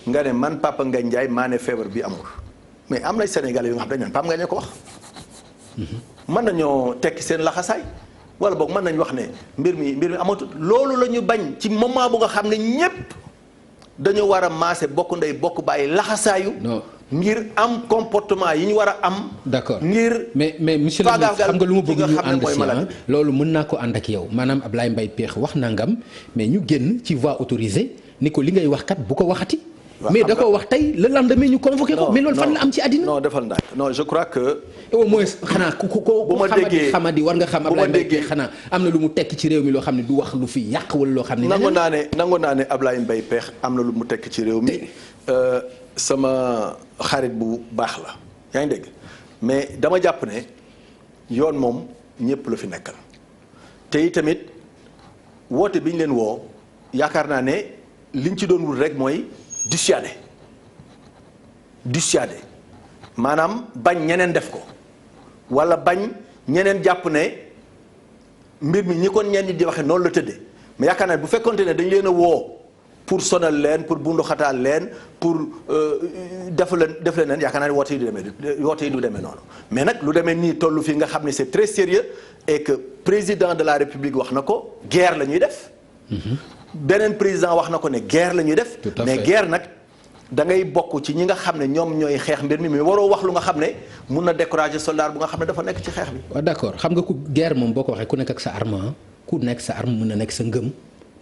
nga ne man Papa Ngagne Ndiaye maa ne feebar bi amul mais am na Sénégalais yu nga xam dañu naan Papa Ngagne ko wax. mën nañoo tekki seen laxasaay wala boog mën nañu wax ne mbir mi amatul loolu la ñu bañ ci moment bu nga xam ne ñépp dañu war a maase bokk ndey bokk bàyyi laxasaayu. ngir am comportement yi ñu war a am.
d'accord
ngir.
mais monsieur le ministre xam nga lu ma bëgg ñu ànd si loolu mën naa ko ànd ak yow maanaam Ablaye Mbaye Pekh wax nangam mais ñu génn ci voie autorisée ni ko li ngay wax kat bu ko waxati. mais da koo wax tey le lendemain ñu convoqué ko. mais loolu fan la am ci àddina.
non defal ndànk non je crois que.
au moins xanaa ku xamadi war nga xam. Ablaye Mbaye Pekh xanaa am na lu mu tekki ci réew mi loo xam ne du wax lu fi yàq wala loo xam ne.
nangu naa ne Ablaye Mbaye Pekh am na lu mu tekki ci réew mi. sama xarit bu baax la yaa ngi dégg mais dama jàpp ne yoon moom ñëpp la fi nekkal te itamit woote bi ñu leen woo yaakaar naa ne liñ ci doon wut rek mooy dissuader maanaam bañ ñeneen def ko wala bañ ñeneen jàpp ne mbir mi ñi kon ñenn di waxe noonu la tëddee mais yaakaar naa bu fekkonte ne dañ leen a woo pour sonal leen pour bunduxataal leen pour def leen yaakaar naa ne woote yi du demee noonu mais nag lu demee nii tollu fii nga xam ne c'est très sérieux et que président de la république wax na ko guerre la ñuy def beneen président wax na ko ne guerre la ñuy def mais guerre nag da ngay bokk ci ñi nga xam ne ñoom ñooy xeex mbir mi mais waroo wax lu nga xam ne mun na décourager soldat bu nga xam ne dafa nekk ci xeex bi.
waaw d'accord xam nga ku guerre moom boo ko waxee ku nekk ak sa arme ku nekk sa arme mën na nekk sa ngëm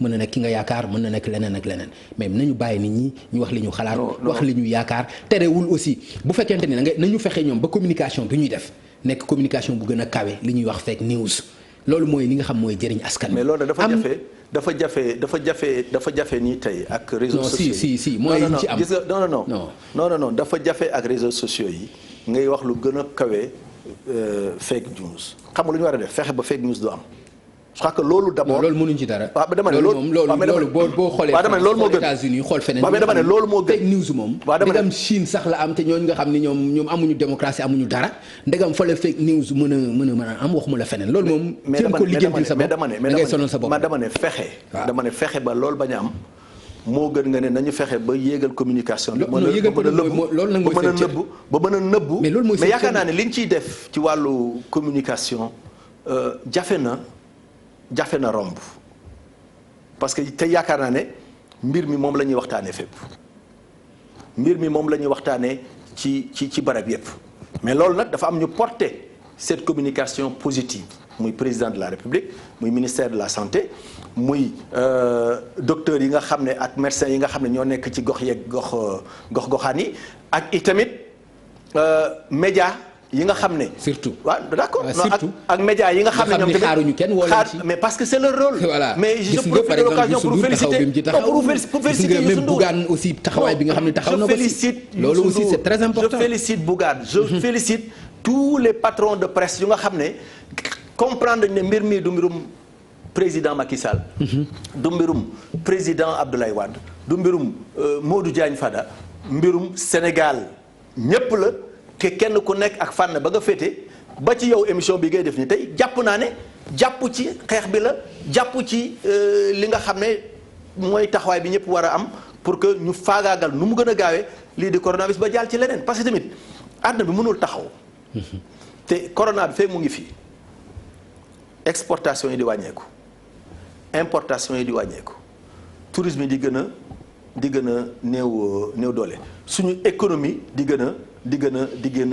mën na nekk ki nga yaakaar mën na nekk leneen ak leneen mais nañu bàyyi nit ñi ñu wax li ñu xalaat. wax li ñu yaakaar terewul aussi bu fekkente ni da nga nañu fexe ñoom ba communication bi ñuy def nekk communication bu gën a kawe li ñuy wax fake news loolu mooy li nga xam mooy jëriñ askan wi.
mais loolu dafa jafe nii tey ak réseaux sociaux yi
si mooy li ci am
gis nga non dafa jafe ak réseaux sociaux yi ngay wax lu gën a kawe fake news xam nga lu ñu war a def fexe ba fake news du am je crois que loolu d'abord
loolu mënuñ ci dara.
waaw dama ne
loolu boo xoolee.
waaw dama ne loolu moo gën
États-Unis xool feneen.
waaw dama ne loolu moo gën
fake news moom.
waaw dama ne
ndegam Chine sax la am te ñooñu nga xam ne ñoom amuñu démocratie amuñu dara ndegam fa la fake news mën a am waxuma la feneen loolu moom.
mais dama
ko lijjantil sa bopp da ngay sonal sa bopp.
dama ne fexe ba loolu bañ a am moo gën nga ne nañu fexe ba yéegal communication bi.
loolu nag mooy seen cër
ba mën a nëbbu.
mais loolu mooy seen cër
mais yaakaar naa ne li ñu ciy def ci wàllu communication jafe na romb parce que te yaakaar naa ne mbir mi moom la ñuy waxtaanee fépp mbir mi moom la ñuy waxtaanee ci barab yépp mais loolu nag dafa am ñu porter cette communication positive muy président de la République muy ministère de la santé muy docteurs yi nga xam ne ak médecins yi nga xam ne ñoo nekk ci gox yeeg goxaan yi ak itamit média yi nga xam ne.
surtout
waaw d'accord ak média yi nga xam ne ñoom tamit
xaaruñu kenn woo leen ci
mais parce que c'est leur rôle.
voilà
mais je profite de l'occasion pour féliciter
même Bougane aussi taxawaay bi nga xam ne taxaw na ko si loolu aussi c'est très important.
je félicite Bougane je félicite tous les patrons de presse yu nga xam ne comprendre ne mbir mi du mbirum président Macky Sall. du mbirum président Abdoulaye Wade du mbirum Modou Diagne Fada mbirum Sénégal ñépp la. te kenn ku nekk ak fànn ba nga féete ba ci yow émission bi ngay def ni tey jàpp naa ne jàpp ci xeex bi la jàpp ci li nga xam ne mooy taxawaay bi ñëpp war a am pour que ñu faagaagal nu mu gën a gaawee lii di coronavirus ba jàll ci leneen parce que tamit àdduna bi mënul taxaw te corona bi fekk mu ngi fi exportation yi di wàññeeku importation yi di wàññeeku tourisme yi di gën a néew doole suñu économie di gën a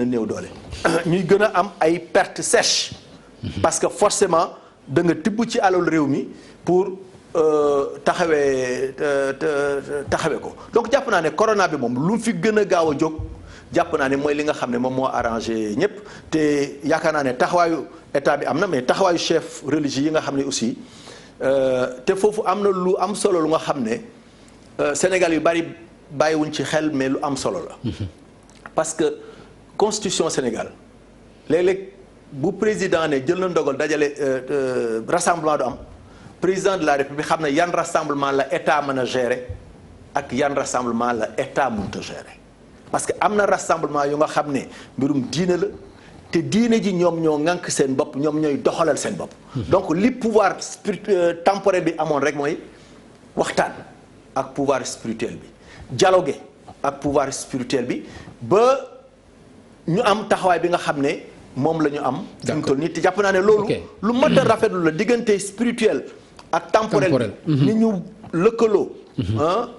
néew doole ñuy gën a am ay pertes sèches parce que forcément da nga tibb ci alal réew mi pour taxawee ko donc jàpp naa ne corona bi moom lu fi gën a gaaw a jóg jàpp naa ne mooy li nga xam ne moom moo arrangé ñëpp te yaakaar naa ne taxawaayu état bi am na mais taxawaayu chef religieux yi nga xam ne aussi te foofu am na lu am solo lu nga xam ne Sénégal yu bari bàyyiwuñ ci xel mais lu am solo la parce que constitution Sénégal léeg-léeg bu président ne jël na ndogal dajale rassemblement du am président de la République xam ne yan rassemblement la état mën a gérer ak yan rassemblement la état mënut a gérer parce que am na rassemblement yu nga xam ne mbirum diine la te diine ji ñoom ñoo ŋànk seen bopp ñoom ñooy doxalal seen bopp donc li pouvoir temporel bi amoon rek mooy waxtaan ak pouvoir spirituel bi dialoguer ak pouvoir spirituel bi ba ñu am taxawaay bi nga xam ne moom la ñu am. fi mu toll nii te jàpp naa ne loolu. lu mat a rafetlu la diggante spirituel ak temporel. ni ñu lëkkaloo.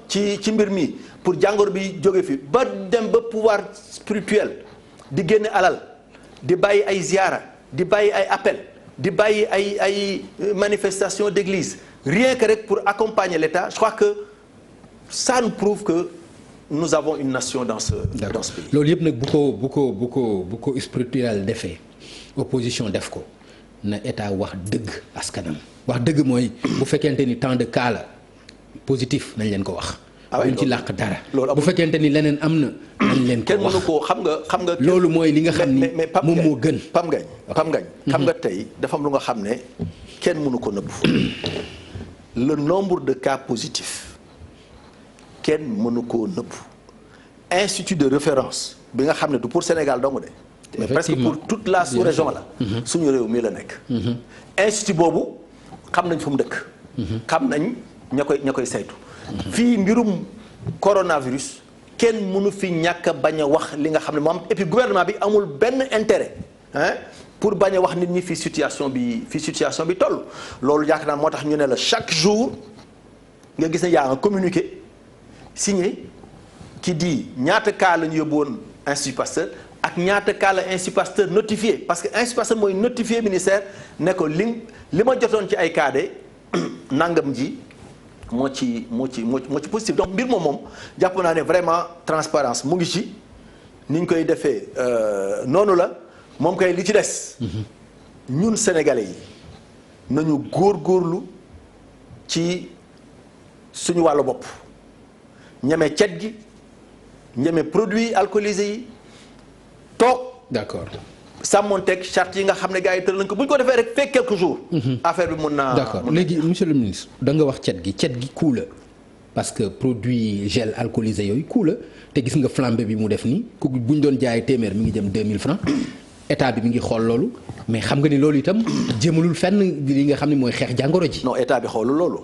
ci mbir mi pour jàngoro bi jóge fi ba dem ba pouvoir spirituel di génne alal di bàyyi ay ziara di bàyyi ay appel di bàyyi ay manifestation d'église rien que rek pour accompagner l'État je crois que ça nous prouve que nous avons une nation dans ce pays.
loolu yëpp nag bu ko spirituel defee opposition def ko na état wax dëgg askanam wax dëgg mooy bu fekkente ni tant de cas la positif nañ leen ko wax. buñ ci làq dara. bu fekkente ni leneen am na. nañ leen ko wax
kenn mënu koo xam nga.
loolu mooy li nga xam ni moom moo gën.
Pam Ngagne xam nga tey dafa am lu nga xam ne kenn mënu ko nëbbu. le nombre de cas positifs kenn mënu koo nëbb institut de référence bi nga xam ne du pour Sénégal dong de mais presque pour toute la sous-région la suñu réew mii la nekk institut boobu xam nañ fu mu dëkk xam nañ ña koy saytu fii mbirum coronavirus kenn mënu fi ñàkk a bañ a wax li nga xam ne moom et puis gouvernement bi amul benn intérêt pour bañ a wax nit ñi fi situation bi toll loolu yaakaar naa moo tax ñu ne la chaque jour nga gis ne yaa un communiqué signé qui dit ñaata cas la ñu yóbbu woon Institut Pasteur ak ñaata cas la Institut Pasteur notifié parce que Institut Pasteur mooy notifié ministère ne ko li ma jotoon ci ay cas de nangam ji moo ci positif donc mbir moom jàpp naa ne vraiment transparence mu ngi ci ni ñu koy defee noonu la moom kay li ci des ñun sénégalais yi nañu góorgóorlu ci suñu wàllu bopp ñeme cet gi ñeme produits alcoolisés yi toog.
d'accord.
sàmmonteeg charte yi nga xam ne gars yi tëral nañ ko bu ñu ko defee rek fekk quelques jours. affaire bi mun naa.
d'accord léegi monsieur le ministre da nga wax cet gi coût la parce que produit gel alcoolisé yooyu coût la te gis nga flambée bi mu def nii ku bu ñu doon jaayee téeméer mi ngi jëm 2000 francs état bi mi ngi xool loolu mais xam nga ni loolu itam jëmalul fenn li nga xam ne mooy xeex jàngoro ji.
non état bi xoolul loolu.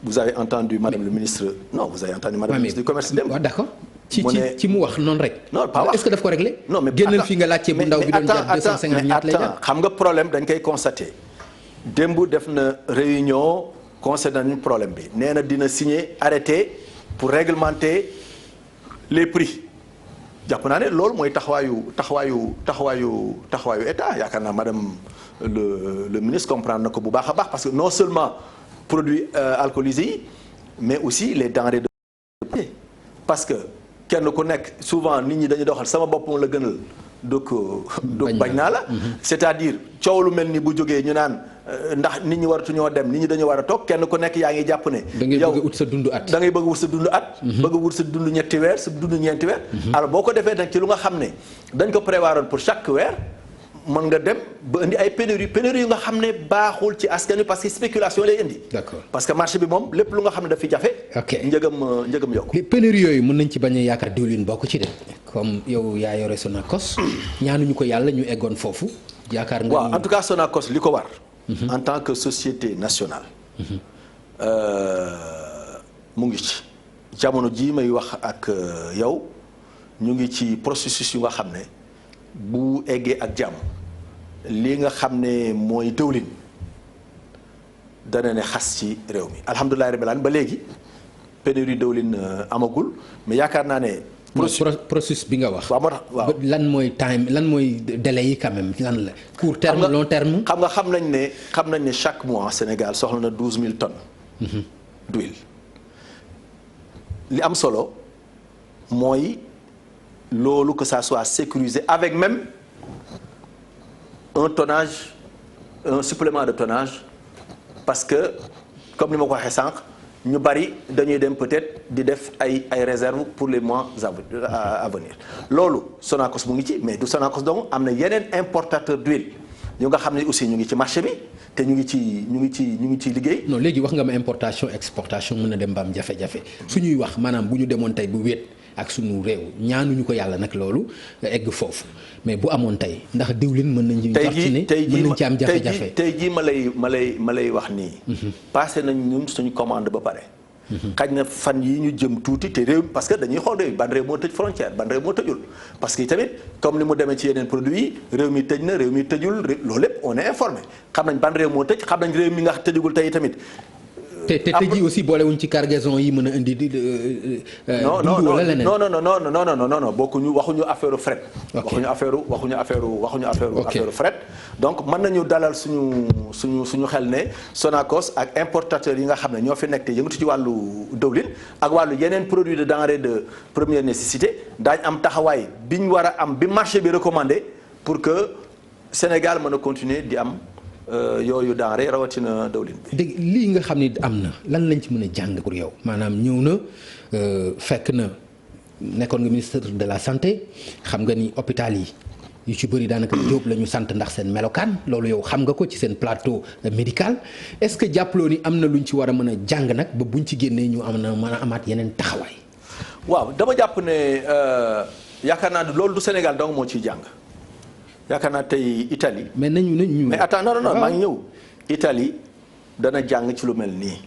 vous avez entendu madame le ministre le ministre du commerce dem.
waaw d'accord. ci mu wax noonu rek.
non pas wax
est-ce que daf ko réglé.
non mais
génnal fi nga laajte bu ndaw bi doon jar 250 ñaata lay jar.
xam nga problème dañ koy constater démb def na réunion concernant nañu problème bi nee na dina signer arrêté pour réglementer les prix jàpp naa ne loolu mooy taxawaayu état yaakaar naa madame le ministre comprendre na ko bu baax a baax parce que non seulement produits alcoolisés yi mais aussi les denrées de parce que kenn ku nekk souvent nit ñi dañuy doxal sama bopp la gënal donc bañ naa la c'est-à-dire coow lu mel ni bu jógee ñu naan ndax nit ñi waratuñoo dem nit ñi dañu war a toog kenn ku nekk yaa ngi jàpp ne yow
da ngay bëgg wut sa dundu at
da ngay bëgg wut sa dundu at bëgg wut sa dundu ñetti weer sa dundu ñeenti weer alors boo ko defee nag ci lu nga xam ne dañ ko prévoiroon pour chaque weer mën nga dem ba indi ay pénurie yu nga xam ne baaxul ci askan wi parce que spéculation lay indi.
d'accord
parce que marché bi moom lépp lu nga xam ne daf fi jafe.
ok
njëgam yokku.
pénurie yooyu mën nañ ci bañ a yaakaar diwlin bokk ci de comme yow yaa yore Sonacos ñaanuñu ko yàlla ñu eggoon foofu. yaakaar nga
waaw en tout cas Sonacos li ko war. en tant que société nationale. mu ngi ci jamono jii may wax ak yow ñu ngi ci processus yu nga xam ne bu eggee ak jàmm. lii nga xam ne mooy dëwlin dana ne xas ci réew mi alhamdulilah rabbil alamin ba léegi pénurie dëwlin amagul mais yaakaar naa ne.
processus bi nga wax.
waaw moo tax waaw
lan mooy délai yi quand même lan la. court terme long terme.
xam nañ ne chaque mois Sénégal soxla na 12000 tonnes. d'huile li am solo mooy loolu que ça soit sécurisé avec même. un supplément de tonnage parce que comme ni ma ko waxee sànq ñu bari dañuy dem peut-être di def ay réserves pour les mois à venir loolu Sonacos mu ngi ci mais du Sonacos donc am na yeneen importateur d'huile ñu nga xam ne aussi ñu ngi ci marché bi te ñu ngi ci liggéey.
non léegi wax nga ma importation exportation mën na dem ba am jafe-jafe su ñuy wax maanaam bu ñu demoon tey bu wéet ak suñu réew ñaanuñu ko yàlla nag loolu egg foofu mais bu amoon tey ndax diwlin mën nañu ci am jafe-jafe
tey jii ma lay wax nii passé nañ ñun suñu commande ba pare xaj na fan yi ñu jëm tuuti te réew parce que dañuy xool réew ban réew moo tëj frontière ban réew moo tëjul parce que tamit comme ni mu demee ci yeneen produits yi réew mi tëj na réew mi tëjul loolu lépp on est informé xam nañ ban réew moo tëj xam nañ réew mi nga tëjugul tey tamit
te tëj yi aussi boolewuñ ci cargaison yi mën a indi dund wala leneen
non bokkuñu waxuñu affaire fret waxuñu affaire fret donc mën nañu dalal suñu xel ne Sonacos ak importateurs yi nga xam ne ñoo fi nekk te yëngatu ci wàllu dëwlin ak wàllu yeneen produits de denrées de première nécessité daañ am taxawaay bi ñu war a am bi marché bi recommandé pour que Sénégal mën a continuer di am yooyu denrée rawatina dawlin bi.
dégg lii nga xam ni am na lan lañ ci mën a jàng pour yow maanaam ñëw na fekk na nekkoon nga ministre de la santé xam nga ni hôpital yi yu ci bëri daanaka Diop la ñu sant ndax seen melokaan loolu yow xam nga ko ci seen plateau médical est-ce que jàppaloo ni am na luñ ci war a mën a jàng nag ba buñ ci génnee ñu am na mën a amaat yeneen taxawaay.
waaw dama jàpp ne yaakaar naa loolu du Sénégal donc moo ciy jàng yaakaar naa tey Italie.
mais nañu
mais attends non maa ngi ñëw. Italie dana jàng ci lu mel nii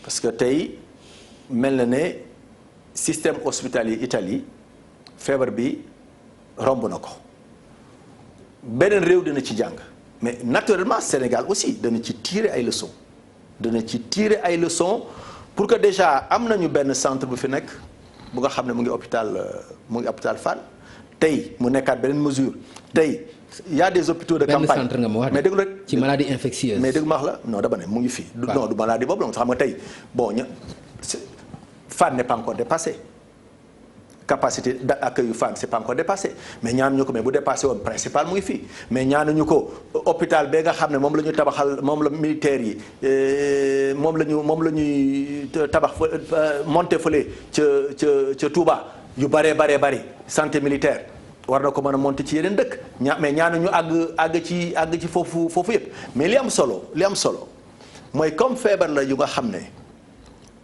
parce que tey mel na ne système hospitalier Italie feebar bi romb na ko beneen réew dana ci jàng mais naturellement Sénégal aussi dana ci tirer ay leçons pour que déjà am nañu benn centre bu fi nekk bu nga xam ne mu ngi hôpital Fann tey mu nekkaat beneen mesure tey. Il y a des hôpitaux de campagne
benn centre nga ma wax
mais dégg rek
ci maladie infectieuse.
mais dégg ma wax la non dama ne mu ngi fii. non du maladie boobu la xam nga tey bon Fann n'est pas encore dépassé capacité d'accueil yu Fann c'est pas encore dépassé mais ñaanuñu ko mais bu dépassé woon principal mu ngi fii mais ñaanuñu ko hôpital bee nga xam ne moom la ñu tabaxal moom la militaires yi moom la ñuy tabax monté fële ca Touba yu bari santé militaire. war na ko mën a monter ci yeneen dëkk mais ñaanuñu àgg ci foofu yëpp mais li am solo mooy comme feebar la yu nga xam ne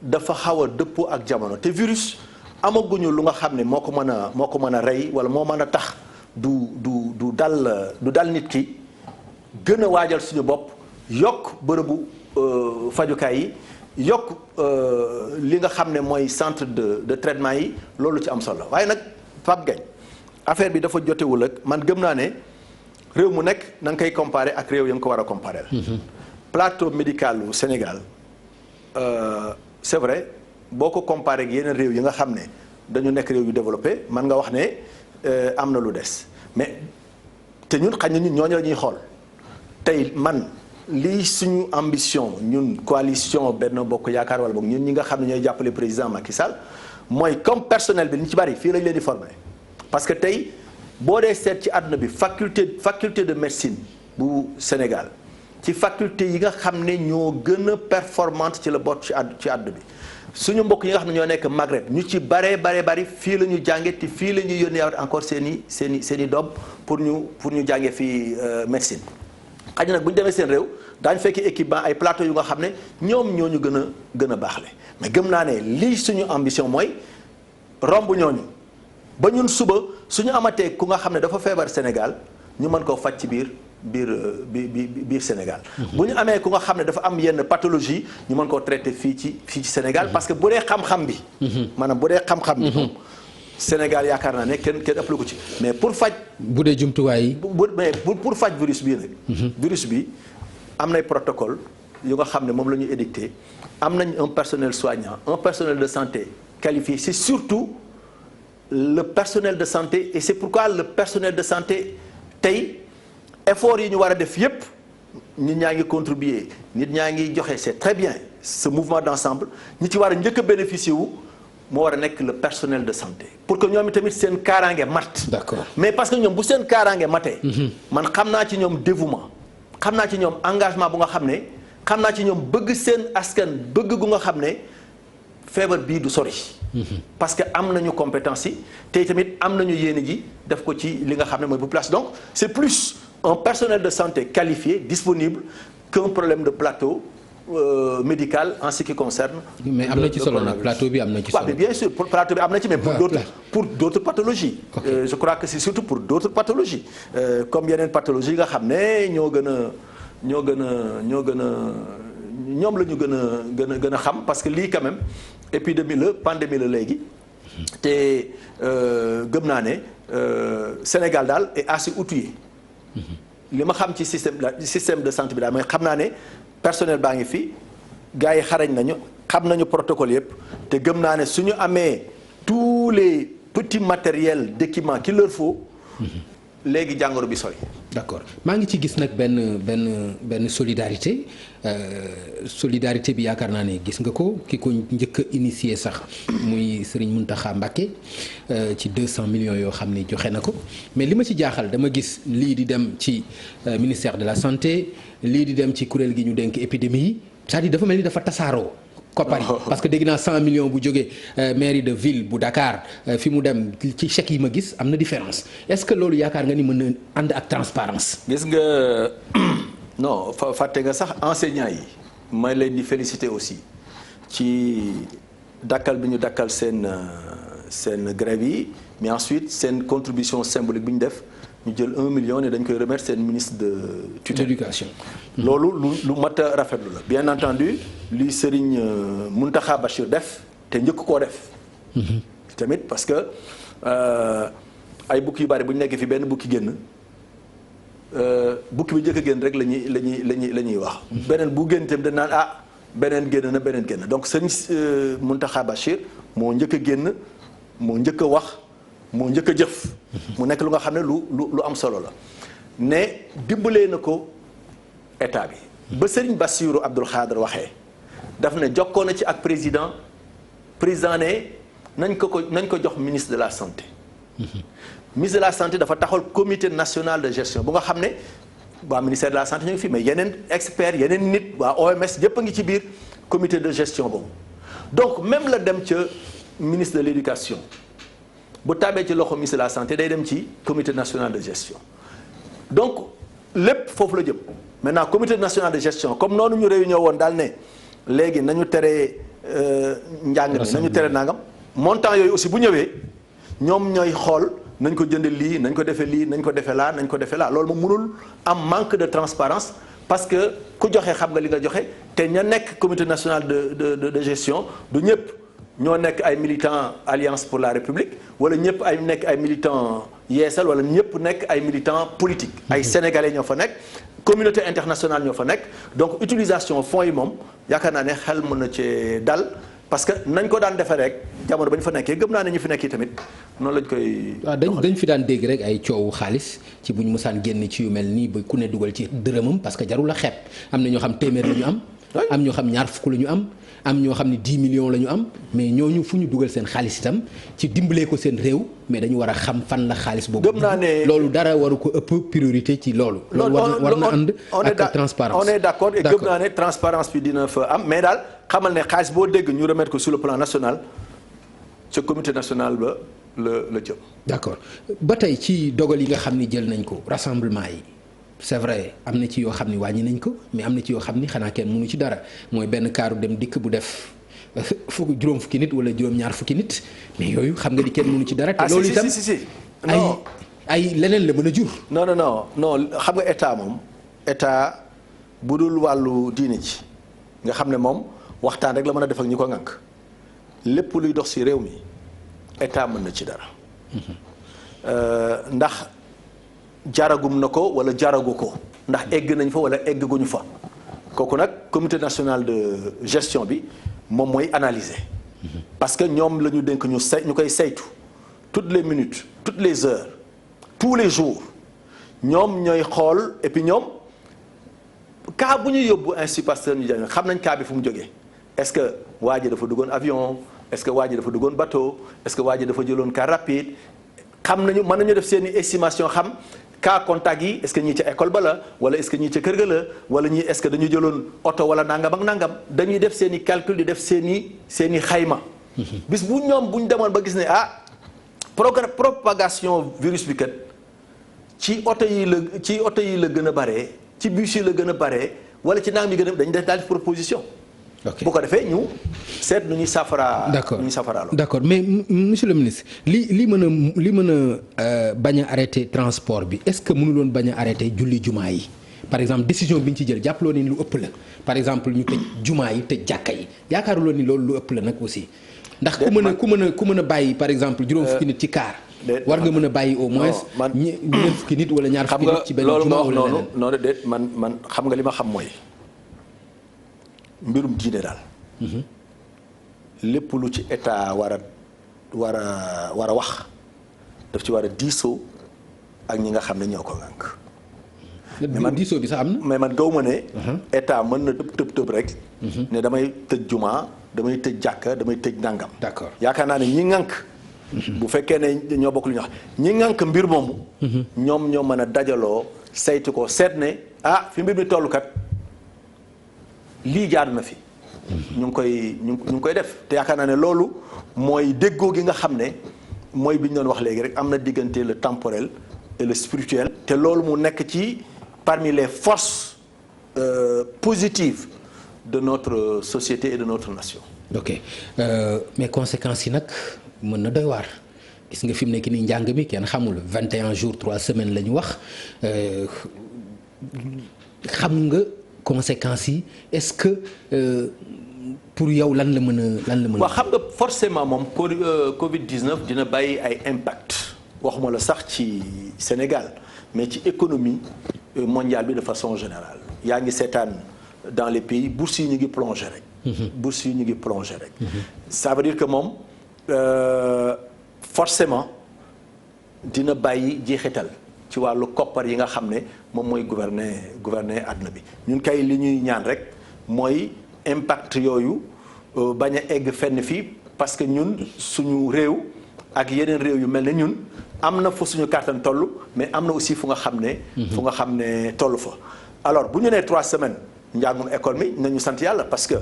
dafa xaw a dëppoo ak jamono te virus amaguñu lu nga xam ne moo ko mën a rey wala moo mën a tax du dal nit ki gën a waajal suñu bopp yokk bërëbu fajukaay yi yokk li nga xam ne mooy centre de traitement yi loolu ci am solo waaye nag Pape Ngagne affaire bi dafa jotewul ak man gëm naa ne réew mu nekk na nga koy comparer ak réew ya nga ko war a comparer plateau médical u Sénégal c'est vrai boo ko comparer ak yeneen réew yi nga xam ne dañu nekk réew yu développé man nga wax ne am na lu des mais te ñun xañ na ñun ñooñu la ñuy xool tey man lii suñu ambition ñun coalition Benno Bokk Yaakaar wala boog ñun ñi nga xam ne ñooy jàppale président Macky Sall mooy comme personnel bi ñu ci bari fii lañ leen di former parce que tey boo dee seet ci àdduna bi faculté de médecine bu Sénégal ci faculté yi nga xam ne ñoo gën a performante ci la bot ci àdduna bi suñu mbokk yi nga xam ne ñoo nekk Maghreb ñu ci bari fii la ñu jànge te fii la ñuy yónnee encore seen i doom pour ñu jànge fii médecine xaj na nag bu ñu demee seen réew daañu fekk équipement ay plateau yu nga xam ne ñoom ñoo ñu gën a baaxle mais gëm naa ne lii suñu ambition mooy romb ñooñu ba ñun suba suñu amatee ku nga xam ne dafa feebar Sénégal ñu mën koo faj ci biir Sénégal. bu ñu amee ku nga xam ne dafa am yenn pathologie ñu mën koo traiter fii ci Sénégal parce que bu dee xam-xam bi. maanaam bu dee xam-xam bi. Sénégal yaakaar naa ne kenn ëppale ko ci mais pour faj.
bu dee jumtuwaay yi.
mais pour faj virus bii nag. virus bi am nay protocole yu nga xam ne moom la ñu édicté am nañ un personnel soignant un personnel de santé qualifié c'est surtout le personnel de santé et c'est pourquoi le personnel de santé tey effort yi ñu war a def yépp nit ñaa ngi contribuer nit ñaa ngi joxe c'est très bien ce mouvement d'ensemble ñi ci war a njëkk a bénéficier wu moo war a nekk le personnel de santé pour que ñoom tamit seen kaaraange mat.
D'accord.
mais parce que ñoom bu seen kaaraange matee. man xam naa ci ñoom dévouement xam naa ci ñoom engagement bu nga xam ne xam naa ci ñoom bëgg seen askan bëgg gu nga xam ne feebar bii du sori. parce que am nañu compétence yi te tamit am nañu yéene ji def ko ci li nga xam ne mooy bu place donc c'est plus un personnel de santé qualifié disponible qu'un problème de plateau médical en ce qui concerne.
mais am na ci solo nag plateau bi am na ci solo.
waaw bien sûr plateau bi am na ci mais pour d'autres pathologies. Okay. Je crois que c'est surtout pour d'autres pathologies comme yeneen pathologie nga xam ne ñoom la ñu gën a xam parce que lii quand même épidémie la pandémie la léegi te gëm naa ne Sénégal daal est assez outillé li ma xam ci système de santé bi daal mooy xam naa ne personnel baa ngi fi gars yi xarañ nañu xam nañu protocole yëpp te gëm naa ne suñu amee tous les petits matériels d'équipement qu'il leur faut léegi jàngoro bi sori.
d'accord maa ngi ci gis nag benn solidarité solidarité bi yaakaar naa ne gis nga ko ki ko njëkk a initié sax muy Serigne Mountakha Mbacké ci 200 millions yoo xam ne joxe na ko mais li ma ci jaaxal dama gis lii di dem ci ministère de la santé lii di dem ci kuréel gi ñu dénk épidémie yi c'est-à-dire dafa mel ni dafa tasaaroo koppar yi parce que dégg naa 100 millions bu jógee mairie de ville bu Dakar fi mu dem ci chèque yi ma gis am na différence est-ce que loolu yaakaar nga ni mën na ànd ak transparence
gis nga non fàtte nga sax enseignants yi may leen di féliciter aussi ci dakkal bi ñu dakkal seen grève yi mais ensuite seen contribution symbolique bi ñu def ñu jël 1 million ne dañ koy remettre seen ministre de tutelle
l'éducation
loolu lu mat a rafetlu la bien entendu li Serigne Mountakha Bachir def te njëkk koo def tamit parce que ay bukki yu bari bu ñu nekkee fi benn bukki génn bukki bi njëkk a génn rek la ñuy wax beneen bu génn tamit dañ naan beneen génn na beneen génn donc Serigne Mountakha Bachir moo njëkk a génn moo njëkk a wax moo njëkk a jëf mu nekk lu nga xam ne lu am solo la ne dimbalee na ko état bi ba Serigne Bassirou Abdoul Khadr waxee daf ne jokkoo na ci ak président ne nañ ko jox ministre de la santé ministre de la santé dafa taxawal comité national de gestion bu nga xam ne waa ministère de la santé ñu ngi fi mais yeneen experts yeneen nit waa OMS yëpp a ngi ci biir comité de gestion boobu donc même la dem ca ministre de l'éducation bu tàbbee ci loxo ministre de la santé day dem ci comité national de gestion donc lépp foofu la jëm maintenant comité national de gestion comme noonu ñu réunion woon daal ne léegi nañu tere njàng mi nañu tere nangam montant yooyu aussi bu ñëwee ñoom ñooy xool nañ ko jënd lii nañ ko defee lii nañ ko defee laa nañ ko defee laa loolu moom mënul am manque de transparence parce que ku joxe xam nga li nga joxe te ña nekk comité national de gestion du ñëpp ñoo nekk ay militants Alliance pour la République wala ñëpp ay nekk ay militants Yeesal wala ñëpp nekk ay militants politiques ay sénégalais ñoo fa nekk communauté internationale ñoo fa nekk donc utilisation fonds yi moom yaakaar naa ne xel mën na cee dal parce que nañ ko daan defee rek jamono ba ñu fa nekkee gëm naa ne ñu fi nekk tamit noonu lañ koy.
waaw dañ fi daan dégg rek ay coowu xaalis ci bu ñu mësaan génn ci yu mel nii ba ku ne dugal ci dërëmam parce que jarul a xeeb am na ñoo xam téeméer la ñu am ñoo xam ñaar fukk la ñu am ñoo xam ne 10 millions la ñu am mais ñooñu fu ñu dugal seen xaalis itam ci dimbalee ko seen réew mais dañu war a xam fan la xaalis boobu.
gëm naa ne
loolu dara waru ko ëpp priorité ci loolu. loolu war na ànd ak transparence
on est d'accord et gëm naa ne transparence bi dina fa am mais daal xamal ne xaalis boo dégg ñu remettre ko sur le plan national ca comité national ba la jëm.
d'accord ba tey ci dogal yi nga xam ni jël nañ ko rassemblement yi. c'est vrai am na ci yoo xam ni wàññi nañ ko mais am na ci yoo xam ni xanaa kenn mënu ci dara mooy benn kaaru dem dikk bu def juróom fukki nit wala juróom-ñaar fukki nit mais yooyu xam nga ni kenn mënu ci dara. te loolu itam ay leneen la mën a jur.
non xam nga état moom état bu dul wàllu diine ji nga xam ne moom waxtaan rek la mën a def ak ñi ko ŋànk lépp luy dox ci réew mi état mën na ci dara ndax. jaragum na ko wala jaragu ko ndax egg nañ fa wala egg guñu fa kooku nag comité national de gestion bi moom mooy analyser parce que ñoom la ñu dénk ñu koy saytu toutes les minutes toutes les heures tous les jours ñoom ñooy xool et puis ñoom cas bu ñu yóbbu Institut Pasteur ñu jàng xam nañ cas bi fu mu jógee est-ce que waa ji dafa duggoon avion est-ce que waa ji dafa duggoon bateau est-ce que waa ji dafa jëloon car rapide xam nañu mën nañu def seen i estimation xam cas contact yi est-ce que ñii ca école ba la wala est-ce que ñii ca kër ga la wala ñii est-ce que dañu jëloon oto wala nangam ak nangam dañuy def seen i calcul di def seen i xayma. bis bu ñoom bu ñu demoon ba gis ne propagation virus bi kat ci oto yi la gën a baree ci bus yi la gën a baree wala ci nangam yi gën a dañuy def daal proposition. bu ko defee ñu seet nu ñuy safara.
d'accord mais monsieur le ministre li mën a bañ a arrêter transport bi est-ce que mënuloon bañ a arrêter julli jumaa yi par exemple décision bi ñu ci jël jàppaloo ni lu ëpp la par exemple ñu tëj jumaa yi tëj jàkka yi yaakaaruloo ni loolu lu ëpp la nag aussi. ndax ku mën a bàyyi par exemple juróom fukki nit ci kaar. war nga mën a bàyyi au moins. ñeent fukki nit wala ñaar fukki nit ci benn jumaa wala leneen
noonu déet man xam nga li ma xam mooy. mbirum diine daal lépp lu ci état war a wax daf ci war a diisoo ak ñi nga xam ne ñoo ko ŋànk.
mais man diisoo bi sax am na.
mais man gaw ma ne. état mën na tëb rek. ne damay tëj jumaa damay tëj jàkka damay tëj nangam.
d'accord
yaakaar naa ne ñi ŋànk. bu fekkee ne ñoo bokk lu ñu wax ñi ŋànk mbir moomu. ñoom ñoo mën a dajaloo saytu ko seet ne fi mbir mi tollu kat. lii jaar na fi ñu ngi koy def te yaakaar naa ne loolu mooy déggoo gi nga xam ne mooy bi ñu doon wax léegi rek am na diggante le temporel et le spirituel. te loolu mu nekk ci parmi les forces positives de notre société et de notre nation.
ok mais conséquences yi nag mën na doy waar gis nga fi mu nekk nii njàng mi kenn xamul 21 jours 3 semaines la ñu wax xam nga conséquences yi est-ce que pour yow lan la mën a
waaw xam nga forcément moom Covid 19 dina bàyyi ay impact waxuma la sax ci Sénégal mais ci économie mondiale bi de façon générale yaa ngi seetaan dans les pays bourses yi ñu ngi plongé rek. bourses yi ñu ngi plongé rek. ça veut dire que moom forcément dina bàyyi jeexital ci wàllu koppar yi nga xam ne moom mooy gouverner àdduna bi ñun kay li ñuy ñaan rek mooy impact yooyu bañ a egg fenn fii parce que ñun suñu réew ak yeneen réew yu mel ne ñun am na fu suñu kàttan toll mais am na aussi fu nga xam ne toll fa. alors bu ñu nee 3 semaines njàngum école mi nañu sant yàlla parce que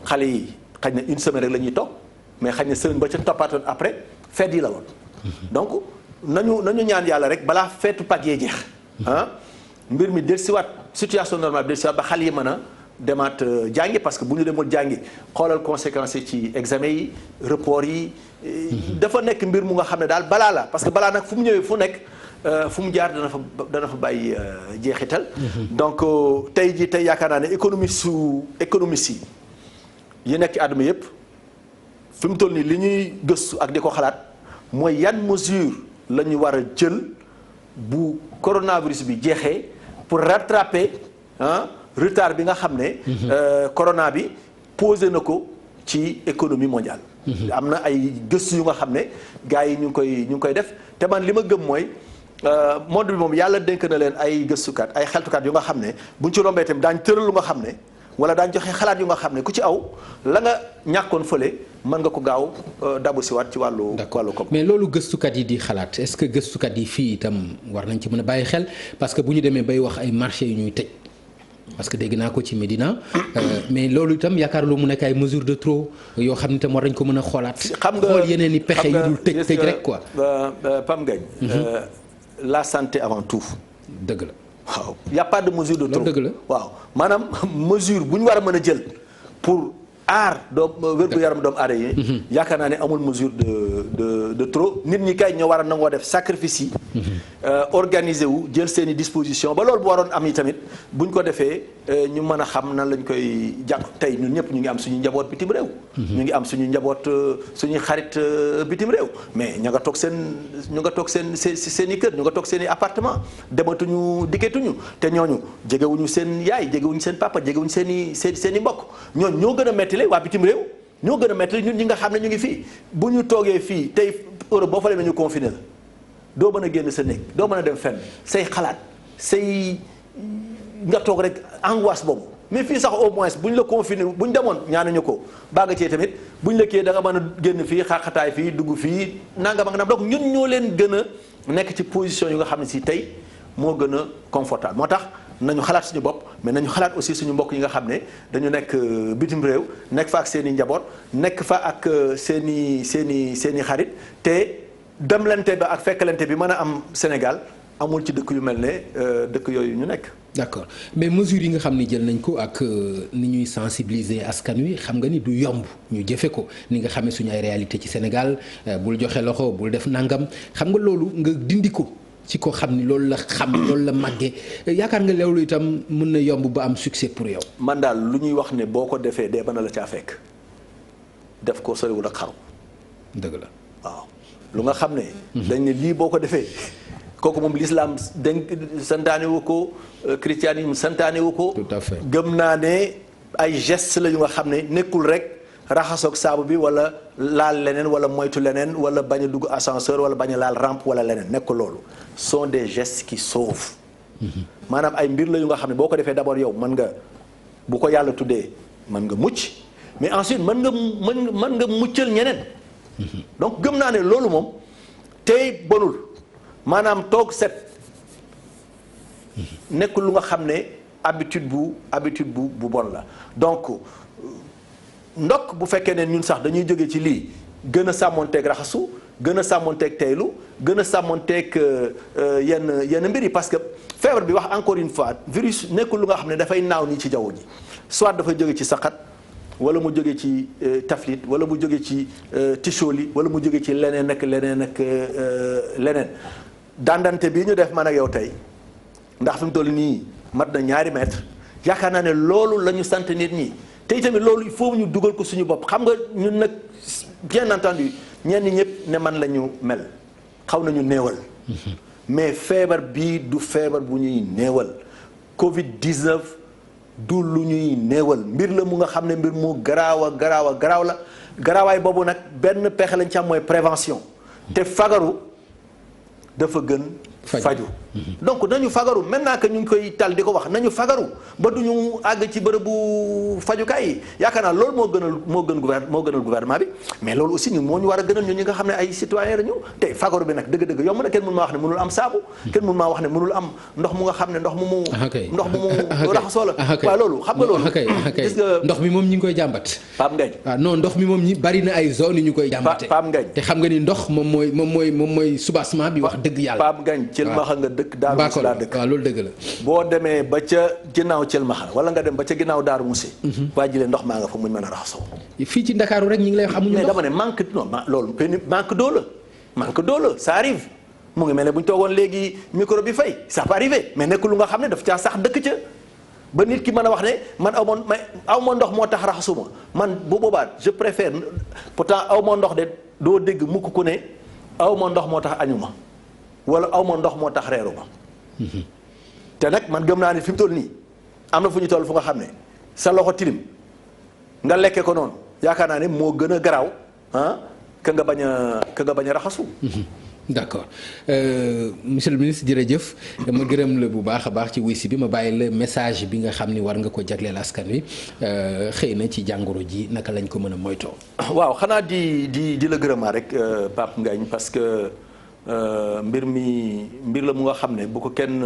xale yi xëy na une semaine rek la ñuy toog mais xëy na semaine ba ca toppaatoon après fête yi la woon. donc nañu ñaan yàlla rek balaa feetu Pâques yee jeex. mbir mi dellusiwaat situation normale bi dellusiwaat ba xale yi mën a demaat jàngi parce que bu ñu demul jàngi xoolal conséquences yi ci examen yi report yi. dafa nekk mbir mu nga xam ne daal balaa la parce que balaa nag fu mu ñëwee fu nekk fu mu jaar dana fa bàyyi jeexital. donc tey yaakaar naa ne économiste yi nekk ci àdduna yëpp fi mu toll nii li ñuy gëstu ak di ko xalaat mooy yan mesure la ñu war a jël bu coronavirus bi jeexee pour rattraper retard bi nga xam ne. corona bi posé na ko ci économie mondiale. am na ay gëstu yu nga xam ne gars yi ñu ngi koy def te man li ma gëm mooy monde bi moom yàlla dénk na leen ay gëstukat ay xeltukat yu nga xam ne buñ ci rombee tamit daañu tëral lu nga xam ne wala daañu joxe xalaat yu nga xam ne ku ci aw la nga ñàkkoon fële mën nga ko gaaw dabu si waat ci wàllu koom.
mais loolu gëstukat yi di xalaat est-ce que gëstukat yi fii itam war nañ ci mën a bàyyi xel parce que bu ñu demee bay wax ay marché yu ñuy tëj. parce que dégg naa ko ci Médina mais loolu itam yaakaar lu mu nekk ay mesures de trop yoo xam ne itam war nañ ko mën a xoolaat.
xam nga
xool yeneen i pexe yu dul tëj rek quoi.
Pam Ngagne. La santé avant tout.
dëgg la.
waaw y' a pas de mesure de trop
dëgg la
waaw maanaam mesure bu ñu war a mën a jël pour aar wér-gu-yaram doomu aadama yi. yaakaar naa ne amul mesure de trop nit ñi kay ñoo war a nangoo def sacrifice yi. organiser wu jël seen i disposition ba loolu bu waroon am yi tamit buñ ko defee ñu mën a xam nan lañ koy jàpp tey ñun ñëpp ñu ngi am suñu njaboot bitim réew. ñu ngi am suñu njaboot suñuy xarit bitim réew mais ñu nga toog seen i kër ñu nga toog seen i appartement dematuñu dikkatuñu te ñooñu jegewuñu seen yaay jegewuñu seen papa jegewuñu seen i mbokk ñooñu ñoo gën a metti waa bitim réew ñoo gën a metti ñun ñi nga xam ne ñu ngi fii bu ñu toogee fii tey Europe boo fa demee ñu confiné la doo mën a génn sa néeg doo mën a dem fenn say xalaat say nga toog rek angoisse boobu mais fii sax au moins bu ñu la confiné bu ñu demoon ñaanuñu ko baa nga cee tamit bu ñu la kii da nga mën a génn fii xaaxataay fii dugg fii nangam ak donc ñun ñoo leen gën a nekk ci position yu nga xam ne si tey moo gën a confortable moo tax nañu xalaat suñu bopp mais nañu xalaat aussi suñu mbokk yi nga xam ne dañu nekk bitim réew nekk fa ak seen i njaboot nekk fa ak seen i xarit te demlante ba ak fekkalante bi mën a am Sénégal amul ci dëkk yu mel ne dëkk yooyu ñu nekk. d'accord
mais mesures yi nga xam ni jël nañ ko ak ni ñuy sensibiliser askan wi xam nga ni du yomb ñu jëfe ko ni nga xamee suñu ay réalité ci Sénégal bul joxe loxo bul def nangam xam nga loolu nga dindi ko. ci ko xam ni loolu la xam loolu la màggee yaakaar nga loolu itam mën na yomb ba am succès pour yow.
man daal lu ñuy wax ne boo ko defee dee mën na la caa fekk def ko soriwul ak xaru.
dëgg la
waaw lu nga xam ne. dañ ne lii boo ko defee kooku moom l'islam dañ santaane wu ko christianisme santaane wu ko.
tout à fait
gëm naa ne ay gestes la yu nga xam ne nekkul rek. raxasoog saabu bi wala laal leneen wala moytu leneen wala bañ a dugg ascenseur wala bañ a laal rampe wala leneen nekk loolu sont des gestes qui sauvent maanaam ay mbir la yu nga xam ne boo ko defee d'abord yow mën nga bu ko yàlla tuddee mën nga mucc mais ensuite mën nga muccal ñeneen donc gëm naa ne loolu moom tey bonul maanaam toog set nekkul lu nga xam ne habitude bu bon la donc ndokk bu fekkee ne ñun sax dañuy jóge ci lii gën a sàmmonteeg raxasu gën a sàmmonteeg teylu gën a sàmmonteeg yenn mbir yi parce que feebar bi wax encore une fois virus nekkul lu nga xam ne dafay naaw nii ci jaww ji soit dafay jóge ci saqat wala mu jóge ci taflit wala mu jóge ci ticholi wala mu jóge ci leneen ak leneen dandante bii ñu def man ak yow tey ndax fi mu toll nii mat na 2 mètres yaakaar naa ne loolu la ñu sant nit ñi te itamit loolu il faut ñu dugal ko suñu bopp xam nga ñun nag bien entendu ñenn ñëpp ne man la ñu mel xaw nañu néewal mais feebar bii du feebar bu ñuy néewal Covid 19 du lu ñuy néewal mbir la mu nga xam ne mbir mu garaaw la garaawaay boobu nag benn pexe lañ ci am mooy prévention te fagaru dafa gën faju donc nañu fagaru maintenant que ñu ngi koy tal di ko wax nañu fagaru ba du ñu àgg ci bërëbu fajukaay yi yaakaar naa loolu moo gënal gouvernement bi mais loolu aussi ñun moo ñu war a gënal ñun ñi nga xam ne ay citoyen lañu te fagaru bi nag dëgg-dëgg yomb na kenn mënu maa wax ne mënul am saabu kenn mënu maa wax ne mënul am ndox mu nga xam ne ndox mu mu raxasoo la waaw loolu xam nga loolu gis nga
ndox mi moom ñi ngi koy jàmbat
Pape Ngagne
waaw non ndox mi moom ñi bari na ay zone yu ñu koy jàmbate
Pape Ngagne
te xam nga ni ndox moom mooy soubassement bi wax dëgg yàlla
Pape Ngagne ci ma xam nga dëkk Daaru Musi laa dëkk
waaw loolu dëgg la
boo demee ba ca ginnaaw Thielmaxa wala nga dem ba ca ginnaaw Daaru Musi waa ji leen ndox maa nga fa muñ mën a raxasoo
fii ci Ndakaaru rek ñi ngi lay wax amuñu
mais
ndox
dama ne manque d'eau la ça arrive mu ngi mel ne bu ñu toogoon léegi micro bi fay ça peut arriver mais nekk lu nga xam ne daf caa sax dëkk ca ba nit ki mën a wax ne man aw ma ndox moo tax raxasuma man bu boobaa je préfère pourtant aw ma ndox de doo dégg mukk ku ne aw ma ndox moo tax añuma wala aw ma ndox moo tax reeru ma te nag man gëm naa ne fi mu toll nii am na fu ñu toll fu nga xam ne sa loxo tilim nga lekke ko noonu yaakaar naa ne moo gën a garaaw ka nga bañ a raxasu.
d'accord monsieur le ministre jërëjëf dama gërëm la bu baax a baax ci wuysi bi ma bàyyi la message bi nga xam ni war nga ko jagleel askan wi xëy na ci jàngoro ji naka lañ ko mën a moytoo.
waaw xanaa di la gërëmaa rek Pape Ngagne parce que. mbir la mu nga xam ne bu ko kenn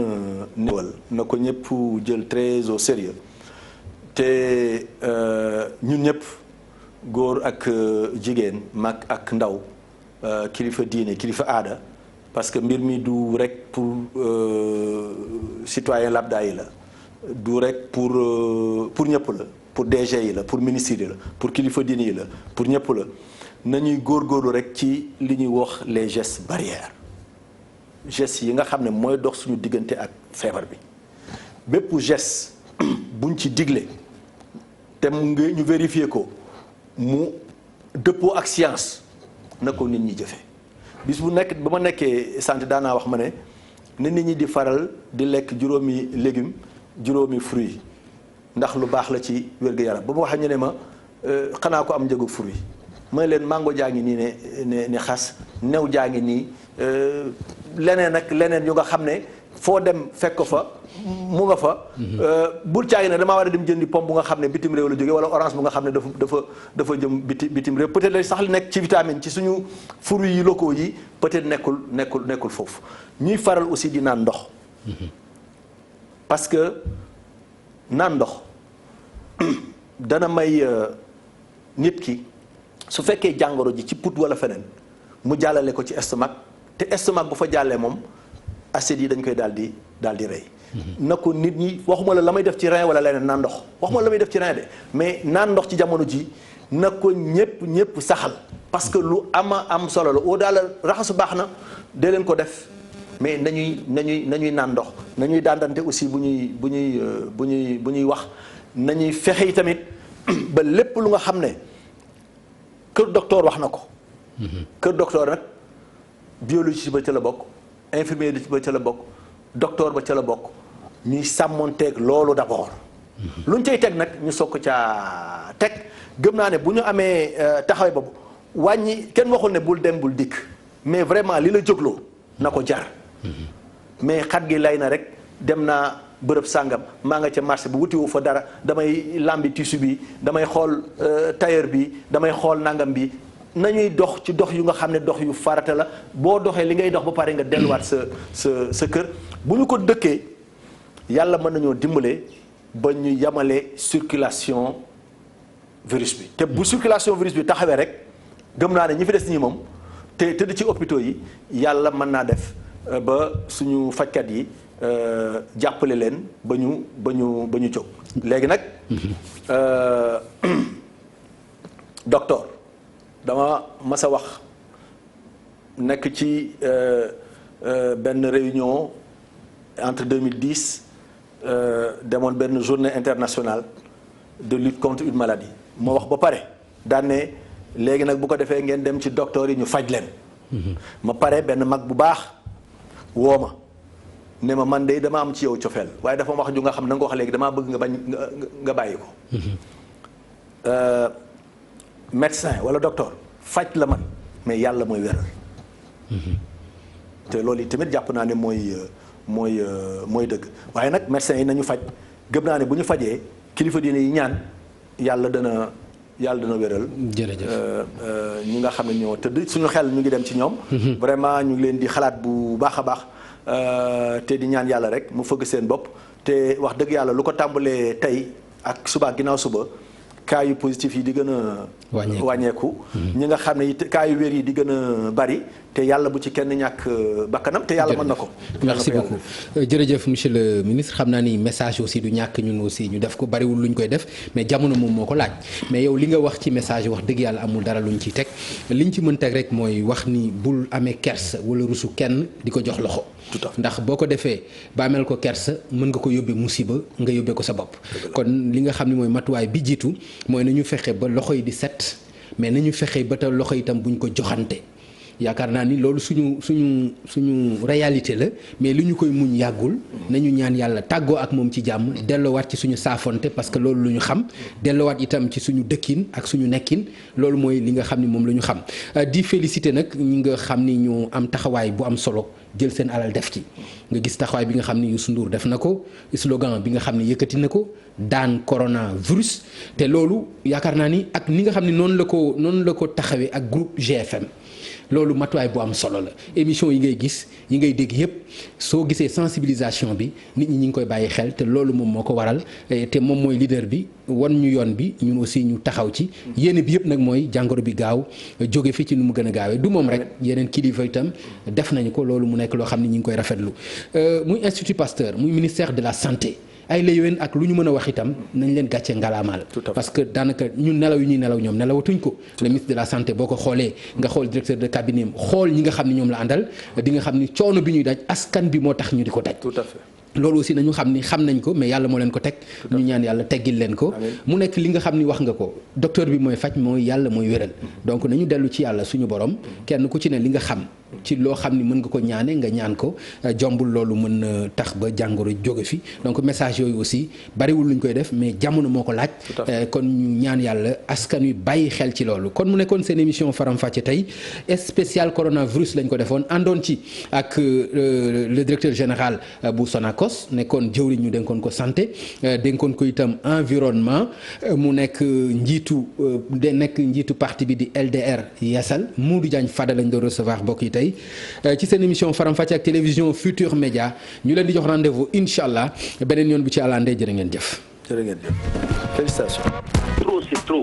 néewal na ko ñëpp jël très au sérieux te ñun ñëpp góor ak jigéen mag ak ndaw kilifa diine kilifa aada parce que mbir mi du rek pour citoyen lambda yi la du rek pour ñëpp la pour DG yi la pour ministre yi la pour kilifa diine yi la pour ñëpp la nañuy góorgóorlu rek ci li ñuy wax les gestes barrières gestes yi nga xam ne mooy dox suñu diggante ak feebar bi bépp geste buñ ci digle te mu ngi ñu vérifier ko mu dëppoo ak science na ko nit ñi jëfe bis bu nekk ba ma nekkee santé daanaa wax ma ne nit ñi di faral di lekk juróomi légumes juróomi fruits ndax lu baax la ci wér-gu-yaram ba ma waxee ñu ne ma xanaa ko am njëgu fruits mooy leen mango jaa ngi nii ne xas new jaa ngi nii leneen ak leneen yu nga xam ne foo dem fekk ko fa mu nga fa. bul caagi ne damaa war a dem jëndi pomme bu nga xam ne bitim réew la jógee wala orange bu nga xam ne dafa jëm bitim réew peut-être sax li nekk ci vitamine ci suñu fruits yi locaux yi peut-être nekkul foofu ñuy faral aussi di naan ndox. parce que naan ndox dana may nit ki. su fekkee jàngoro ji ci put wala feneen mu jàllale ko ci estomac te estomac bu fa jàllee moom acide yi dañ koy daal di rey. na ko nit ñi waxuma la may def ci rein wala leneen naan ndox waxuma la may def ci rein de mais naan ndox ci jamono ji na ko ñëpp saxal. parce que lu am solo la au daal raxasu baax na dee leen ko def mais nañuy naan ndox nañuy dandante aussi bu ñuy wax nañuy fexe yi tamit ba lépp lu nga xam ne. kër docteur wax na ko. kër docteur nag biologiste ba ca la bokk infirmier ba ca la bokk docteur ba ca la bokk ñuy sàmmonteeg loolu d'abord. luñ cay teg nag ñu soog ko caa teg gëm naa ne bu ñu amee taxawee boobu wàññi kenn waxul ne bul dem bul dikk mais vraiment li la jógloo na ko jar. mais xat gi lay na rek dem naa. bërëb sàngam maa nga ca marché bu wutiwu fa dara damay lambi tissu bi damay xool tailleur bi damay xool nangam bi nañuy dox ci dox yu nga xam ne dox yu farata la boo doxee li ngay dox ba pare nga delluwaat sa kër bu ñu ko dëkkee yàlla mën nañoo dimbale ba ñu yamale circulation virus bi te bu circulation virus bi taxawee rek gëm naa ne ñi fi des nii moom te tëdd ci hôpitaux yi yàlla mën naa def ba suñu fajkat yi jàppale leen ba ñu jóg léegi nag docteur dama mas a wax nekk ci benn réunion entre 2010 demoon benn journée internationale de lutte contre une maladie moo wax ba pare daan ne léegi nag bu ko defee ngeen dem ci docteur yi ñu faj leen ma pare benn mag bu baax woo ma ne ma man de dama am ci yow cofeel waaye dafa ma wax ju nga xam na nga ko wax léegi damaa bëgg nga bàyyi ko médecin wala docteur faj la man mais yàlla mooy wéral te loolu yi tamit jàpp naa ne mooy dëgg waaye nag médecin yi nañu faj gëm naa ne bu ñu fajee kilifa diine yi ñaan yàlla dana wéral.
jërëjëf
ñi nga xam ne ñoo tëdd suñu xel ñu ngi dem ci ñoom. vraiment ñu ngi leen di xalaat bu baax a baax te di ñaan yàlla rek mu fëgg seen bopp te wax dëgg yàlla lu ko tàmbalee tey ak suba ginnaaw suba cas yu positif yi di gën a. wàññeeku ñi nga xam ne it cas yu wér yi di gën a bari te yàlla bu ci kenn ñàkk bakkanam te yàlla mën na ko.
merci beaucoup jërëjëf monsieur le ministre xam naa ni message aussi du ñàkk ñun aussi ñu def ko bariwul lu ñu koy def mais jamono moom moo ko laaj mais yow li nga wax ci message wax dëgg yàlla amul dara lu ñu ciy teg li ñu ci mën teg rek mooy wax ni bul amee kersa wala rusu kenn di ko jox loxo. ndax boo ko defee ba amel ko kersa mën nga ko yóbbee musiba nga yóbbee ko sa bopp. kon li nga xam ne mooy matuwaay bi jiitu mooy nañu fexe ba loxo yi di set mais nañu fexe ba ta loxo itam buñ ko joxante. yaakaar naa ni loolu suñu réalité la mais li ñu koy muñ yàggul nañu ñaan yàlla tàggoo ak moom ci jàmm delloowaat ci suñu saafonte parce que loolu lu ñu xam delloowaat itam ci suñu dëkkin ak suñu nekkin loolu mooy li nga xam ni moom la ñu xam di féliciter nag ñi nga xam ni ñu am taxawaay bu am solo jël seen alal def ci nga gis taxawaay bi nga xam ni Youssou Ndour def na ko slogan bi nga xam ni yëkkati na ko daan coronavirus te loolu yaakaar naa ni ak ni nga xam ni noonu la ko taxawee ak groupe GFM loolu matuwaay bu am solo la émission yi ngay gis yi ngay dégg yépp soo gisee sensibilisation bi nit ñi ngi koy bàyyi xel te loolu moom moo ko waral te moom mooy leader bi wan ñu yoon bi ñun aussi ñu taxaw ci yéene bi yépp nag mooy jàngoro bi gaaw jóge fi ci nu mu gën a gaawee du moom rek yeneen kilifa itam def nañu ko loolu mu nekk loo xam ne ñi ngi koy rafetlu muy Institut Pasteur muy ministère de la santé ay la yowén ak lu ñu mën a wax itam nañ leen gàcce ngalaamaal parce que daanaka ñun nelaw yu ñuy nelaw ñoom nelawatuñ ko le ministre de la santé boo ko xoolee nga xool directeur de cabinet xool ñi nga xam ne ñoom la àndal di nga xam ni coono bi ñuy daj askan bi moo tax ñu di ko daj.
Tout à fait.
loolu aussi nañu xam ni xam nañ ko mais yàlla moo leen ko teg ñu ñaan yàlla teggil leen ko mu nekk li nga xam ni wax nga ko docteur bi mooy faj mooy yàlla mooy wéral donc nañu dellu ci yàlla suñu borom kenn ku ci ne li nga xam ci loo xam ni mën nga ko ñaane nga ñaan ko jombul loolu mën na tax ba jàngoro jóge fi donc message yooyu aussi bariwul luñ koy def mais jamono moo ko laaj kon ñu ñaan yàlla askan wi bàyyi xel ci loolu kon mu nekkoon seen émission Faram Facce tey spécial coronavirus lañ ko defoon àndoon ci ak le directeur général bu Sonacos nekkoon jëwriñ ñu dénkoon ko santé dénkoon ko itam environnement mu nekk njiitu parti bi di LDR Yeesal Modou Diagne Fada lañ doon recevoir bokk yi tey ci seen émission Faram Facce ak télévision Futur Média ñu leen di jox rendez-vous incha allah beneen yoon bu ci àllandee jërë ngeen jëf.
Félicitations.
Trop c'est trop.